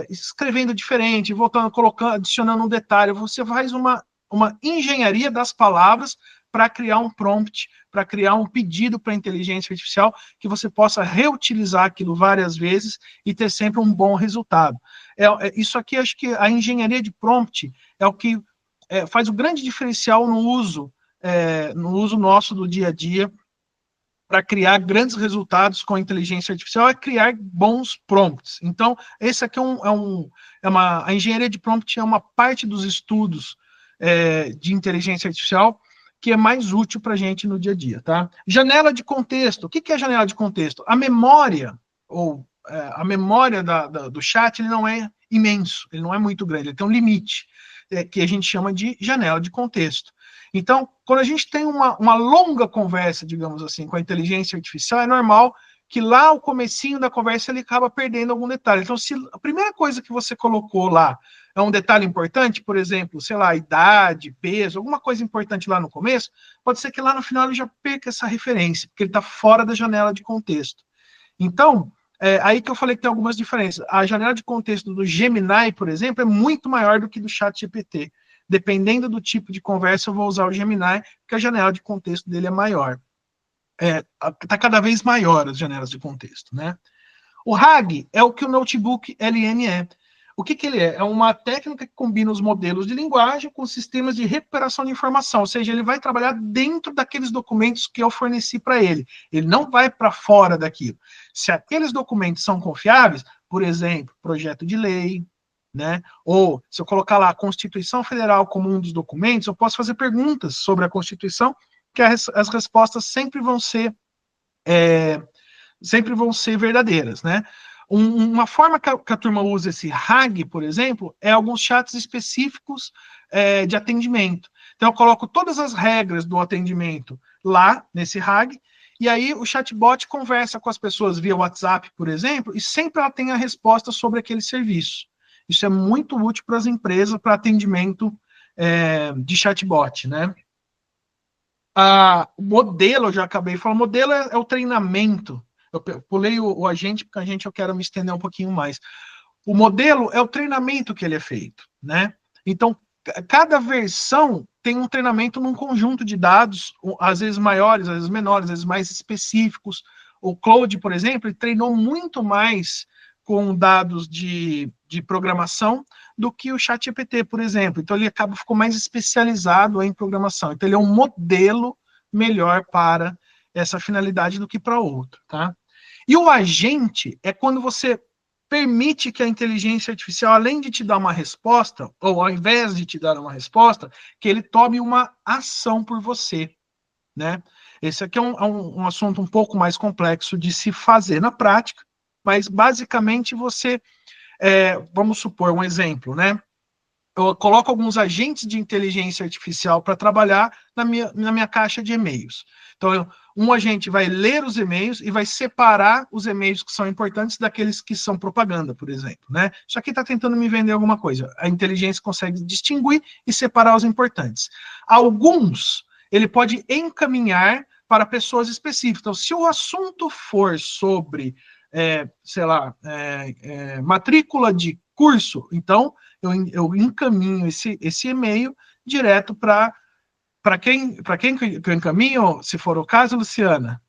escrevendo diferente, voltando, colocando, adicionando um detalhe. Você faz uma engenharia das palavras para criar um prompt, para criar um pedido para a inteligência artificial que você possa reutilizar aquilo várias vezes e ter sempre um bom resultado. Isso aqui, acho que a engenharia de prompt é o que faz o grande diferencial no uso nosso do dia a dia para criar grandes resultados com a inteligência artificial, é criar bons prompts. Então, esse aqui a engenharia de prompt é uma parte dos estudos de inteligência artificial que é mais útil para a gente no dia a dia, tá? Janela de contexto. O que é janela de contexto? A memória, a memória do chat, ele não é imenso, ele não é muito grande, ele tem um limite, que a gente chama de janela de contexto. Então, quando a gente tem uma longa conversa, digamos assim, com a inteligência artificial, é normal que lá o comecinho da conversa ele acaba perdendo algum detalhe. Então, se a primeira coisa que você colocou lá é um detalhe importante, por exemplo, sei lá, idade, peso, alguma coisa importante lá no começo, pode ser que lá no final ele já perca essa referência, porque ele está fora da janela de contexto. Então, aí que eu falei que tem algumas diferenças. A janela de contexto do Gemini, por exemplo, é muito maior do que do ChatGPT. Dependendo do tipo de conversa, eu vou usar o Gemini, porque a janela de contexto dele é maior. Está cada vez maior as janelas de contexto, né? O RAG é o que o Notebook LM é. O que ele é? É uma técnica que combina os modelos de linguagem com sistemas de recuperação de informação, ou seja, ele vai trabalhar dentro daqueles documentos que eu forneci para ele. Ele não vai para fora daquilo. Se aqueles documentos são confiáveis, por exemplo, projeto de lei, né? Ou se eu colocar lá a Constituição Federal como um dos documentos, eu posso fazer perguntas sobre a Constituição, que as respostas sempre vão ser verdadeiras, né? Uma forma que a turma usa esse RAG, por exemplo, é alguns chats específicos de atendimento. Então, eu coloco todas as regras do atendimento lá, nesse RAG, e aí o chatbot conversa com as pessoas via WhatsApp, por exemplo, e sempre ela tem a resposta sobre aquele serviço. Isso é muito útil para as empresas, para atendimento de chatbot, né? O modelo, eu já acabei falando, o modelo é o treinamento. Eu pulei o agente, porque a gente eu quero me estender um pouquinho mais. O modelo é o treinamento que ele é feito, né? Então, cada versão tem um treinamento num conjunto de dados, às vezes maiores, às vezes menores, às vezes mais específicos. O Claude, por exemplo, ele treinou muito mais com dados de programação do que o ChatGPT, por exemplo. Então, ele ficou mais especializado em programação. Então, ele é um modelo melhor para essa finalidade do que para outro, tá? E o agente é quando você permite que a inteligência artificial, além de te dar uma resposta, ou ao invés de te dar uma resposta, que ele tome uma ação por você, né? Esse aqui é um assunto um pouco mais complexo de se fazer na prática, mas basicamente você, vamos supor um exemplo, né? Eu coloco alguns agentes de inteligência artificial para trabalhar na minha caixa de e-mails. Então, um agente vai ler os e-mails e vai separar os e-mails que são importantes daqueles que são propaganda, por exemplo. Né? Isso aqui está tentando me vender alguma coisa. A inteligência consegue distinguir e separar os importantes. Alguns, ele pode encaminhar para pessoas específicas. Então, se o assunto for sobre, sei lá, matrícula de curso, então eu encaminho esse e-mail direto para quem que eu encaminho, se for o caso, Luciana?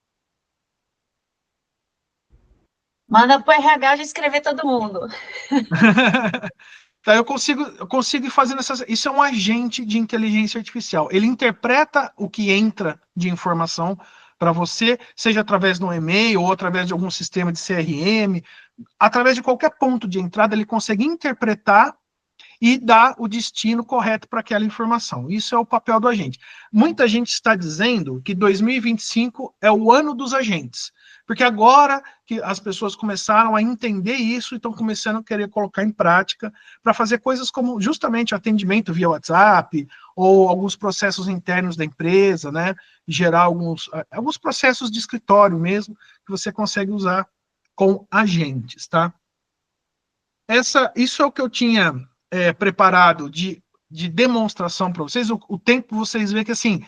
Manda para o RH de escrever todo mundo. Então, eu consigo ir fazendo essas. Isso é um agente de inteligência artificial. Ele interpreta o que entra de informação para você, seja através de um e-mail ou através de algum sistema de CRM, através de qualquer ponto de entrada, ele consegue interpretar e dar o destino correto para aquela informação. Isso é o papel do agente. Muita gente está dizendo que 2025 é o ano dos agentes, porque agora que as pessoas começaram a entender isso e estão começando a querer colocar em prática para fazer coisas como justamente atendimento via WhatsApp ou alguns processos internos da empresa, né? Gerar alguns processos de escritório mesmo que você consegue usar com agentes, tá? Isso é o que eu tinha preparado de demonstração para vocês. O tempo vocês veem que assim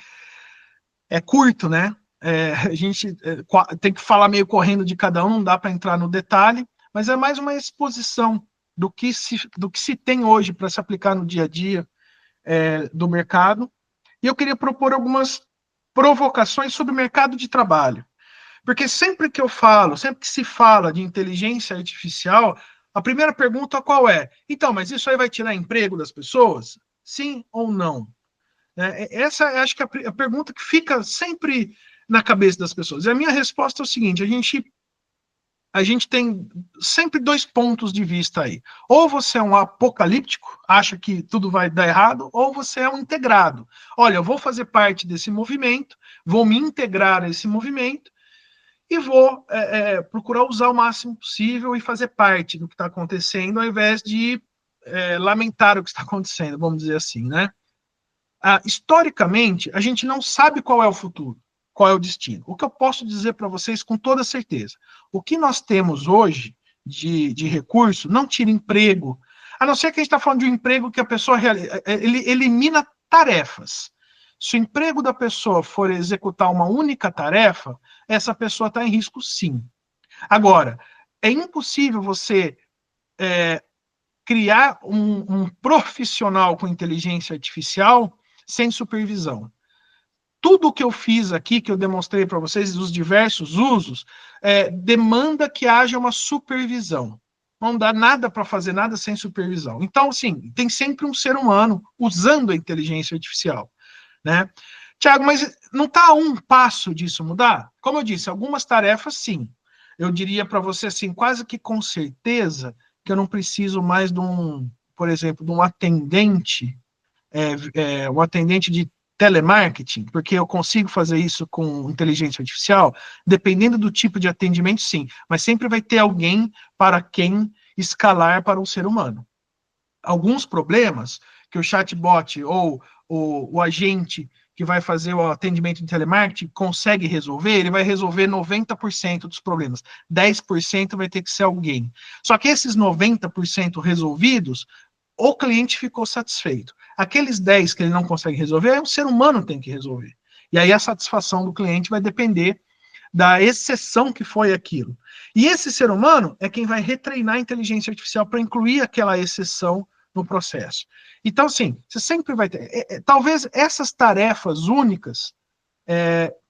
é curto, né? A gente tem que falar meio correndo de cada um, não dá para entrar no detalhe, mas é mais uma exposição do que se tem hoje para se aplicar no dia a dia do mercado. E eu queria propor algumas provocações sobre o mercado de trabalho. Porque sempre que se fala de inteligência artificial, a primeira pergunta qual é? Então, mas isso aí vai tirar emprego das pessoas? Sim ou não? Essa acho que é a pergunta que fica sempre na cabeça das pessoas. E a minha resposta é o seguinte: a gente tem sempre dois pontos de vista aí. Ou você é um apocalíptico, acha que tudo vai dar errado, ou você é um integrado. Olha, eu vou fazer parte desse movimento, vou me integrar a esse movimento, e vou procurar usar o máximo possível e fazer parte do que está acontecendo, ao invés de lamentar o que está acontecendo, vamos dizer assim, né? Historicamente, a gente não sabe qual é o futuro, qual é o destino. O que eu posso dizer para vocês com toda certeza, o que nós temos hoje de recurso não tira emprego, a não ser que a gente está falando de um emprego que a pessoa ele elimina tarefas. Se o emprego da pessoa for executar uma única tarefa, essa pessoa está em risco, sim. Agora, é impossível você criar um profissional com inteligência artificial sem supervisão. Tudo que eu fiz aqui, que eu demonstrei para vocês, os diversos usos, demanda que haja uma supervisão. Não dá nada para fazer nada sem supervisão. Então, assim, tem sempre um ser humano usando a inteligência artificial, né? Tiago, mas não está a um passo disso mudar? Como eu disse, algumas tarefas sim. Eu diria para você assim, quase que com certeza, que eu não preciso mais por exemplo, de um atendente, um atendente de telemarketing, porque eu consigo fazer isso com inteligência artificial, dependendo do tipo de atendimento, sim, mas sempre vai ter alguém para quem escalar para um ser humano. Alguns problemas que o chatbot ou o agente que vai fazer o atendimento de telemarketing consegue resolver, ele vai resolver 90% dos problemas. 10% vai ter que ser alguém. Só que esses 90% resolvidos, o cliente ficou satisfeito. Aqueles 10 que ele não consegue resolver, é um ser humano que tem que resolver. E aí a satisfação do cliente vai depender da exceção que foi aquilo. E esse ser humano é quem vai retreinar a inteligência artificial para incluir aquela exceção no processo. Então, assim, você sempre vai ter. Talvez essas tarefas únicas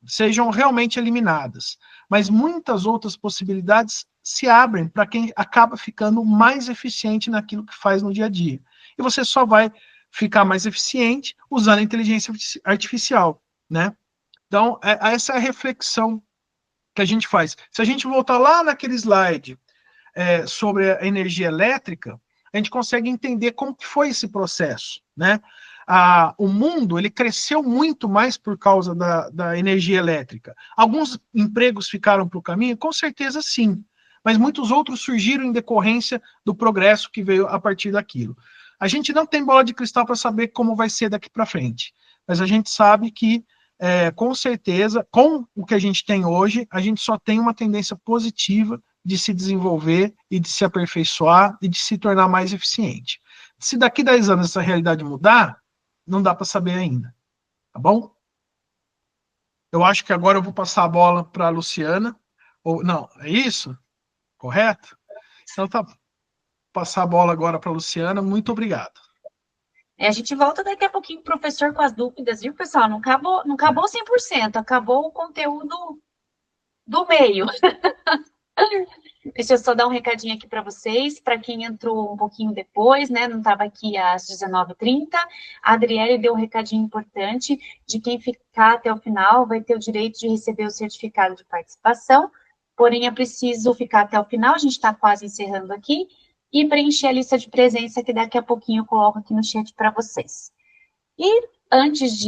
sejam realmente eliminadas, mas muitas outras possibilidades se abrem para quem acaba ficando mais eficiente naquilo que faz no dia a dia. E você só vai ficar mais eficiente usando a inteligência artificial, né? Então, essa é a reflexão que a gente faz. Se a gente voltar lá naquele slide sobre a energia elétrica, a gente consegue entender como que foi esse processo, né? O mundo ele cresceu muito mais por causa da energia elétrica. Alguns empregos ficaram para o caminho? Com certeza sim, mas muitos outros surgiram em decorrência do progresso que veio a partir daquilo. A gente não tem bola de cristal para saber como vai ser daqui para frente, mas a gente sabe que, com certeza, com o que a gente tem hoje, a gente só tem uma tendência positiva de se desenvolver e de se aperfeiçoar e de se tornar mais eficiente. Se daqui 10 anos essa realidade mudar, não dá para saber ainda, tá bom? Eu acho que agora eu vou passar a bola para a Luciana, ou não, é isso? Correto? Então tá, passar a bola agora para a Luciana, muito obrigado. A gente volta daqui a pouquinho, professor, com as dúvidas, viu, pessoal? Não acabou 100%, acabou o conteúdo do meio. Deixa eu só dar um recadinho aqui para vocês, para quem entrou um pouquinho depois, né, não estava aqui às 19h30, a Adriele deu um recadinho importante, de quem ficar até o final vai ter o direito de receber o certificado de participação, porém é preciso ficar até o final, a gente está quase encerrando aqui, e preencher a lista de presença, que daqui a pouquinho eu coloco aqui no chat para vocês. E antes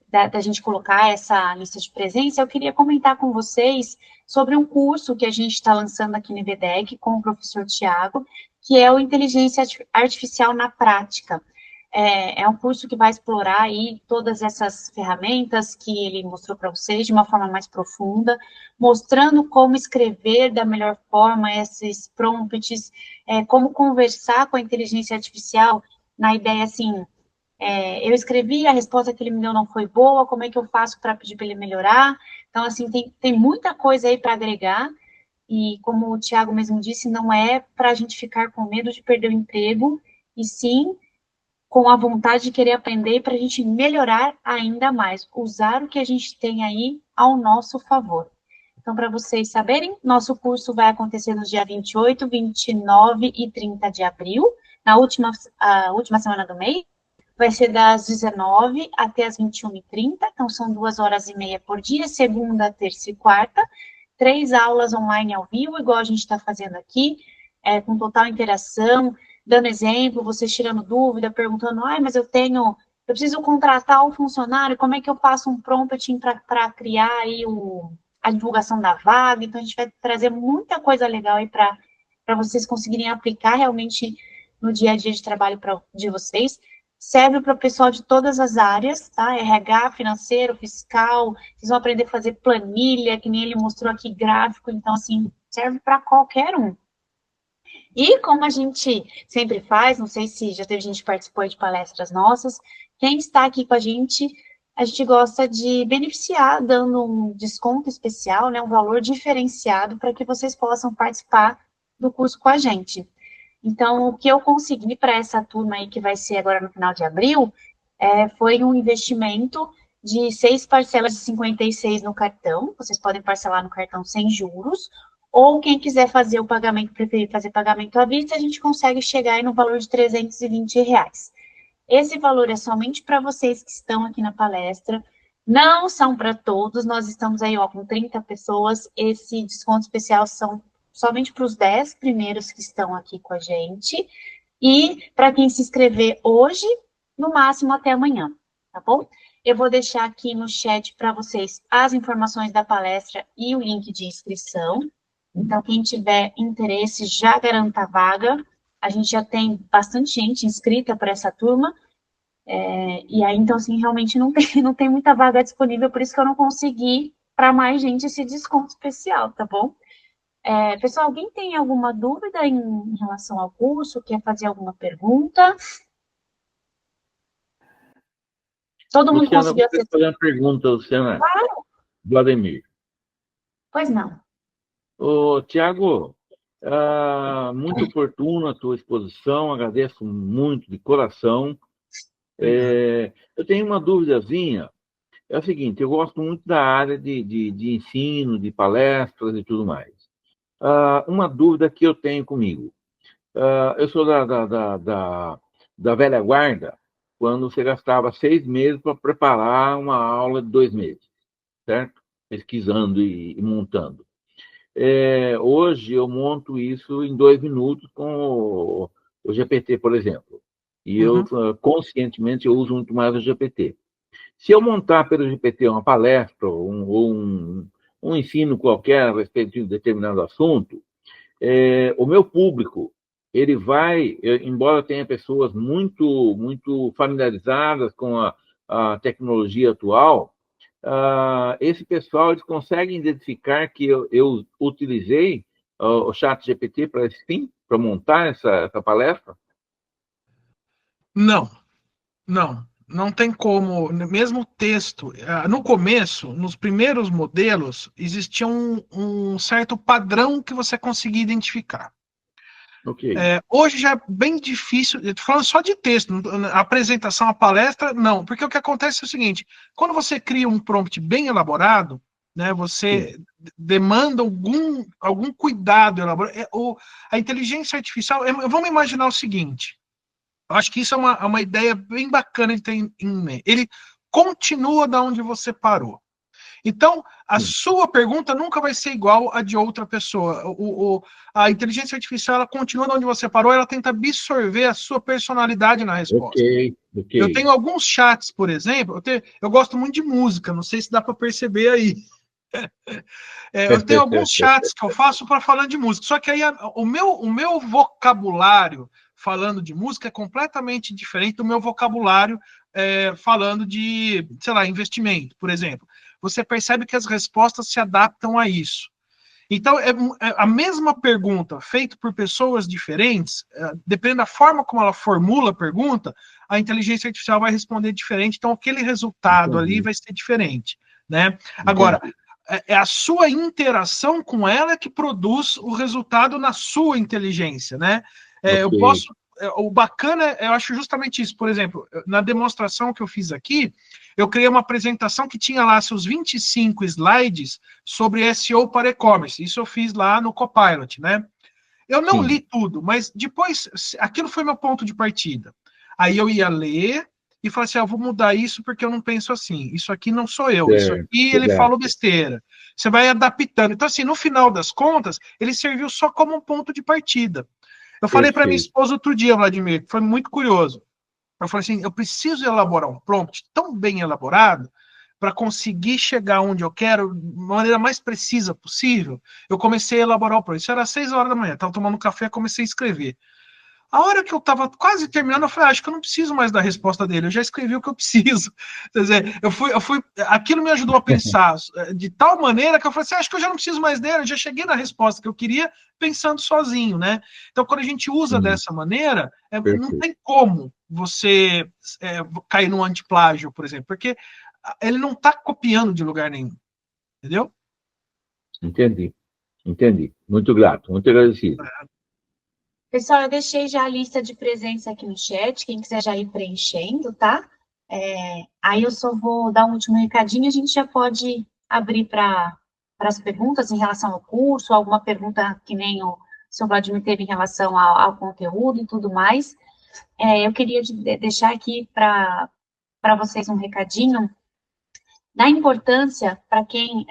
da gente colocar essa lista de presença, eu queria comentar com vocês sobre um curso que a gente está lançando aqui no IBDEC com o professor Tiago, que é o Inteligência Artificial na Prática. É um curso que vai explorar aí todas essas ferramentas que ele mostrou para vocês de uma forma mais profunda, mostrando como escrever da melhor forma esses prompts, como conversar com a inteligência artificial na ideia, assim, eu escrevi, a resposta que ele me deu não foi boa, como é que eu faço para pedir para ele melhorar? Então, assim, tem muita coisa aí para agregar, e como o Tiago mesmo disse, não é para a gente ficar com medo de perder o emprego, e sim com a vontade de querer aprender para a gente melhorar ainda mais, usar o que a gente tem aí ao nosso favor. Então, para vocês saberem, nosso curso vai acontecer nos dias 28, 29 e 30 de abril, na a última semana do mês, vai ser das 19 até as 21h30, então são 2 horas e meia por dia, segunda, terça e quarta, 3 aulas online ao vivo, igual a gente está fazendo aqui, com total interação, dando exemplo, vocês tirando dúvida, perguntando, mas eu preciso contratar um funcionário, como é que eu faço um prompt para criar aí a divulgação da vaga? Então a gente vai trazer muita coisa legal aí para vocês conseguirem aplicar realmente no dia a dia de trabalho de vocês. Serve para o pessoal de todas as áreas, tá? RH, financeiro, fiscal, vocês vão aprender a fazer planilha, que nem ele mostrou aqui, gráfico, então, assim, serve para qualquer um. E como a gente sempre faz, não sei se já teve gente que participou de palestras nossas, quem está aqui com a gente gosta de beneficiar, dando um desconto especial, né, um valor diferenciado para que vocês possam participar do curso com a gente. Então, o que eu consegui para essa turma aí, que vai ser agora no final de abril, foi um investimento de 6 parcelas de 56 no cartão. Vocês podem parcelar no cartão sem juros, ou quem quiser fazer o pagamento, preferir fazer pagamento à vista, a gente consegue chegar aí no valor de R$ 320. Esse valor é somente para vocês que estão aqui na palestra, não são para todos, nós estamos aí, com 30 pessoas, esse desconto especial são somente para os 10 primeiros que estão aqui com a gente, e para quem se inscrever hoje, no máximo até amanhã, tá bom? Eu vou deixar aqui no chat para vocês as informações da palestra e o link de inscrição. Então, quem tiver interesse, já garanta a vaga. A gente já tem bastante gente inscrita para essa turma. E aí, então, assim, realmente não tem muita vaga disponível, por isso que eu não consegui para mais gente esse desconto especial, tá bom? Pessoal, alguém tem alguma dúvida em relação ao curso? Quer fazer alguma pergunta? Todo mundo Luciana, conseguiu vou fazer uma pergunta, Luciana. Claro. Vladimir. Pois não. Tiago, muito oportuna a tua exposição, agradeço muito de coração. Eu tenho uma duvidazinha, é o seguinte, eu gosto muito da área de ensino, de palestras e tudo mais. Uma dúvida que eu tenho comigo, eu sou da velha guarda, quando você gastava 6 meses para preparar uma aula de 2 meses, certo? Pesquisando e montando. Hoje eu monto isso em 2 minutos com o GPT, por exemplo. E eu, conscientemente, eu uso muito mais o GPT. Se eu montar pelo GPT uma palestra ou um ensino qualquer a respeito de determinado assunto, o meu público, ele vai, embora tenha pessoas muito familiarizadas com a tecnologia atual, esse pessoal, eles conseguem identificar que eu utilizei o chat GPT para esse fim, para montar essa palestra? Não, não tem como, mesmo o texto, no começo, nos primeiros modelos, existia um certo padrão que você conseguia identificar. Ok. Hoje já é bem difícil, eu tô falando só de texto, a apresentação, a palestra, não, porque o que acontece é o seguinte, quando você cria um prompt bem elaborado, né, você demanda algum cuidado elaborado, a inteligência artificial, vamos imaginar o seguinte, eu acho que isso é uma ideia bem bacana de ter em mente, ele continua da onde você parou. Então, a sua pergunta nunca vai ser igual a de outra pessoa. A inteligência artificial, ela continua onde você parou, ela tenta absorver a sua personalidade na resposta. Ok. Eu tenho alguns chats, por exemplo, eu gosto muito de música, não sei se dá para perceber aí. Eu tenho alguns chats que eu faço para falar de música, só que aí o meu vocabulário falando de música é completamente diferente do meu vocabulário falando de, sei lá, investimento, por exemplo. Você percebe que as respostas se adaptam a isso. Então, a mesma pergunta feita por pessoas diferentes, dependendo da forma como ela formula a pergunta, a inteligência artificial vai responder diferente, então aquele resultado ali vai ser diferente, né? Agora, é a sua interação com ela que produz o resultado na sua inteligência, né? O bacana, eu acho justamente isso. Por exemplo, na demonstração que eu fiz aqui, eu criei uma apresentação que tinha lá seus 25 slides sobre SEO para e-commerce. Isso eu fiz lá no Copilot, né? Eu não li tudo, mas depois, aquilo foi meu ponto de partida. Aí eu ia ler e falar assim, eu vou mudar isso porque eu não penso assim. Isso aqui não sou eu. Isso aqui ele falou besteira. Você vai adaptando. Então, assim, no final das contas, ele serviu só como um ponto de partida. Eu falei para minha esposa outro dia, Vladimir, que foi muito curioso. Eu falei assim, eu preciso elaborar um prompt tão bem elaborado para conseguir chegar onde eu quero de maneira mais precisa possível. Eu comecei a elaborar o prompt. Isso era às 6 horas da manhã. Estava tomando café e comecei a escrever. A hora que eu estava quase terminando, eu falei, acho que eu não preciso mais da resposta dele, eu já escrevi o que eu preciso. Quer dizer, aquilo me ajudou a pensar de tal maneira que eu falei assim, acho que eu já não preciso mais dele, eu já cheguei na resposta que eu queria pensando sozinho, né? Então, quando a gente usa dessa maneira, não tem como você cair num antiplágio, por exemplo, porque ele não está copiando de lugar nenhum, entendeu? Entendi. Muito grato, muito agradecido. Pessoal, eu deixei já a lista de presença aqui no chat, quem quiser já ir preenchendo, tá? Aí eu só vou dar um último recadinho, a gente já pode abrir para as perguntas em relação ao curso, alguma pergunta que nem o Sr. Vladimir teve em relação ao conteúdo e tudo mais. Eu queria deixar aqui para vocês um recadinho da importância, para quem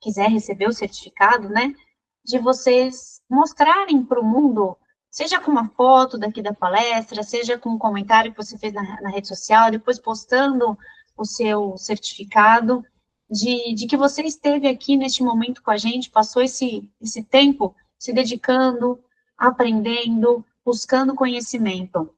quiser receber o certificado, né, de vocês mostrarem para o mundo, seja com uma foto daqui da palestra, seja com um comentário que você fez na rede social, depois postando o seu certificado, de que você esteve aqui neste momento com a gente, passou esse tempo se dedicando, aprendendo, buscando conhecimento.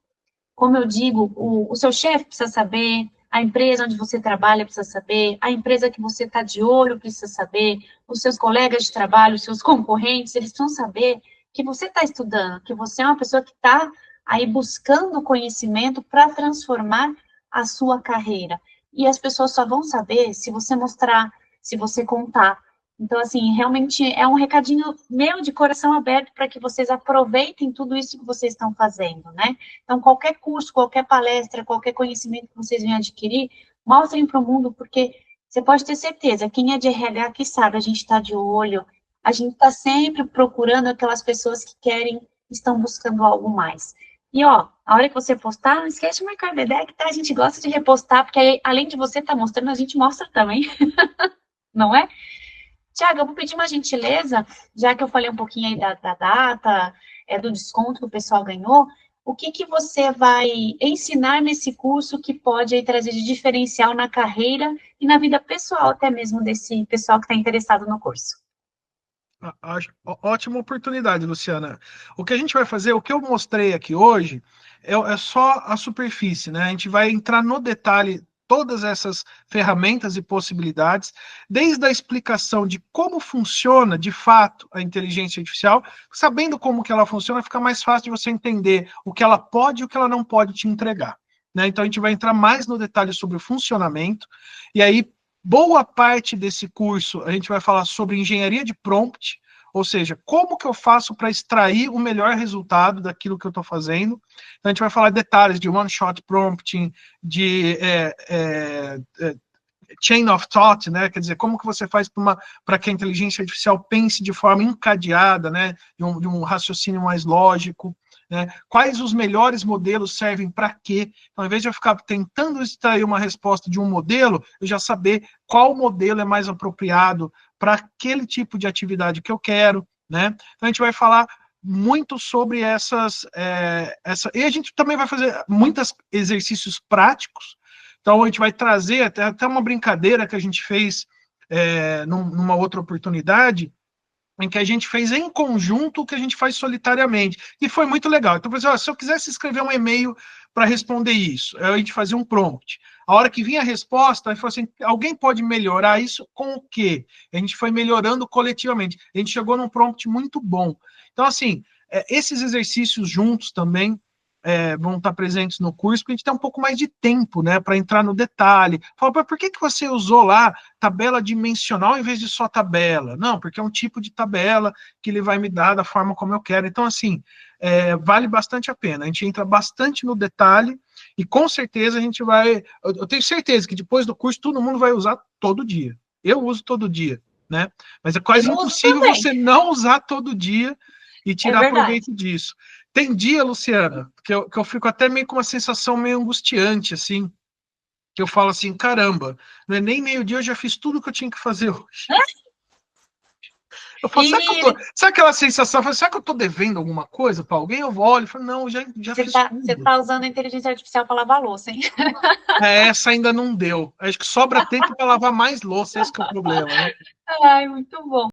Como eu digo, o seu chefe precisa saber, a empresa onde você trabalha precisa saber, a empresa que você está de olho precisa saber, os seus colegas de trabalho, os seus concorrentes, eles precisam saber que você está estudando, que você é uma pessoa que está aí buscando conhecimento para transformar a sua carreira. E as pessoas só vão saber se você mostrar, se você contar. Então, assim, realmente é um recadinho meu de coração aberto para que vocês aproveitem tudo isso que vocês estão fazendo, né? Então, qualquer curso, qualquer palestra, qualquer conhecimento que vocês venham adquirir, mostrem para o mundo, porque você pode ter certeza, quem é de RH que sabe, a gente está de olho, a gente está sempre procurando aquelas pessoas que querem, estão buscando algo mais. E, ó, a hora que você postar, não esquece de marcar o Bedec, tá? A gente gosta de repostar, porque aí, além de você estar mostrando, a gente mostra também, não é? Tiago, eu vou pedir uma gentileza, já que eu falei um pouquinho aí da data, do desconto que o pessoal ganhou, o que você vai ensinar nesse curso que pode aí trazer de diferencial na carreira e na vida pessoal, até mesmo desse pessoal que está interessado no curso? Ótima oportunidade, Luciana. O que a gente vai fazer, o que eu mostrei aqui hoje, é só a superfície, né? A gente vai entrar no detalhe todas essas ferramentas e possibilidades, desde a explicação de como funciona de fato a inteligência artificial, sabendo como que ela funciona, fica mais fácil de você entender o que ela pode e o que ela não pode te entregar, né? Então a gente vai entrar mais no detalhe sobre o funcionamento, e aí boa parte desse curso a gente vai falar sobre engenharia de prompt, ou seja, como que eu faço para extrair o melhor resultado daquilo que eu estou fazendo. Então, a gente vai falar detalhes de one-shot prompting, de chain of thought, né? Quer dizer, como que você faz para que a inteligência artificial pense de forma encadeada, né? De um raciocínio mais lógico. Né? Quais os melhores modelos servem para quê? Então, ao invés de eu ficar tentando extrair uma resposta de um modelo, eu já saber qual modelo é mais apropriado para aquele tipo de atividade que eu quero. Né? Então, a gente vai falar muito sobre e a gente também vai fazer muitos exercícios práticos. Então, a gente vai trazer até uma brincadeira que a gente fez numa outra oportunidade, em que a gente fez em conjunto o que a gente faz solitariamente. E foi muito legal. Então, por exemplo, se eu quisesse escrever um e-mail para responder isso, a gente fazia um prompt. A hora que vinha a resposta, a gente falou assim, alguém pode melhorar isso com o quê? A gente foi melhorando coletivamente. A gente chegou num prompt muito bom. Então, assim, esses exercícios juntos também vão estar presentes no curso, porque a gente tem um pouco mais de tempo, né, para entrar no detalhe. Fala, por que você usou lá tabela dimensional em vez de só tabela? Não, porque é um tipo de tabela que ele vai me dar da forma como eu quero. Então, assim, vale bastante a pena. A gente entra bastante no detalhe e, com certeza, a gente vai... Eu tenho certeza que depois do curso todo mundo vai usar todo dia. Eu uso todo dia, né? Mas é quase impossível você não usar todo dia e tirar proveito disso. Tem dia, Luciana, que eu fico até meio com uma sensação meio angustiante, assim, que eu falo assim, caramba, não é nem meio-dia, eu já fiz tudo que eu tinha que fazer hoje. Eu falo, sabe aquela sensação, será que eu estou devendo alguma coisa para alguém? Eu olho e falo, não, já fiz tudo. Você está usando a inteligência artificial para lavar louça, hein? Essa ainda não deu. Acho que sobra tempo para lavar mais louça, esse que é o problema, né? Ai, muito bom.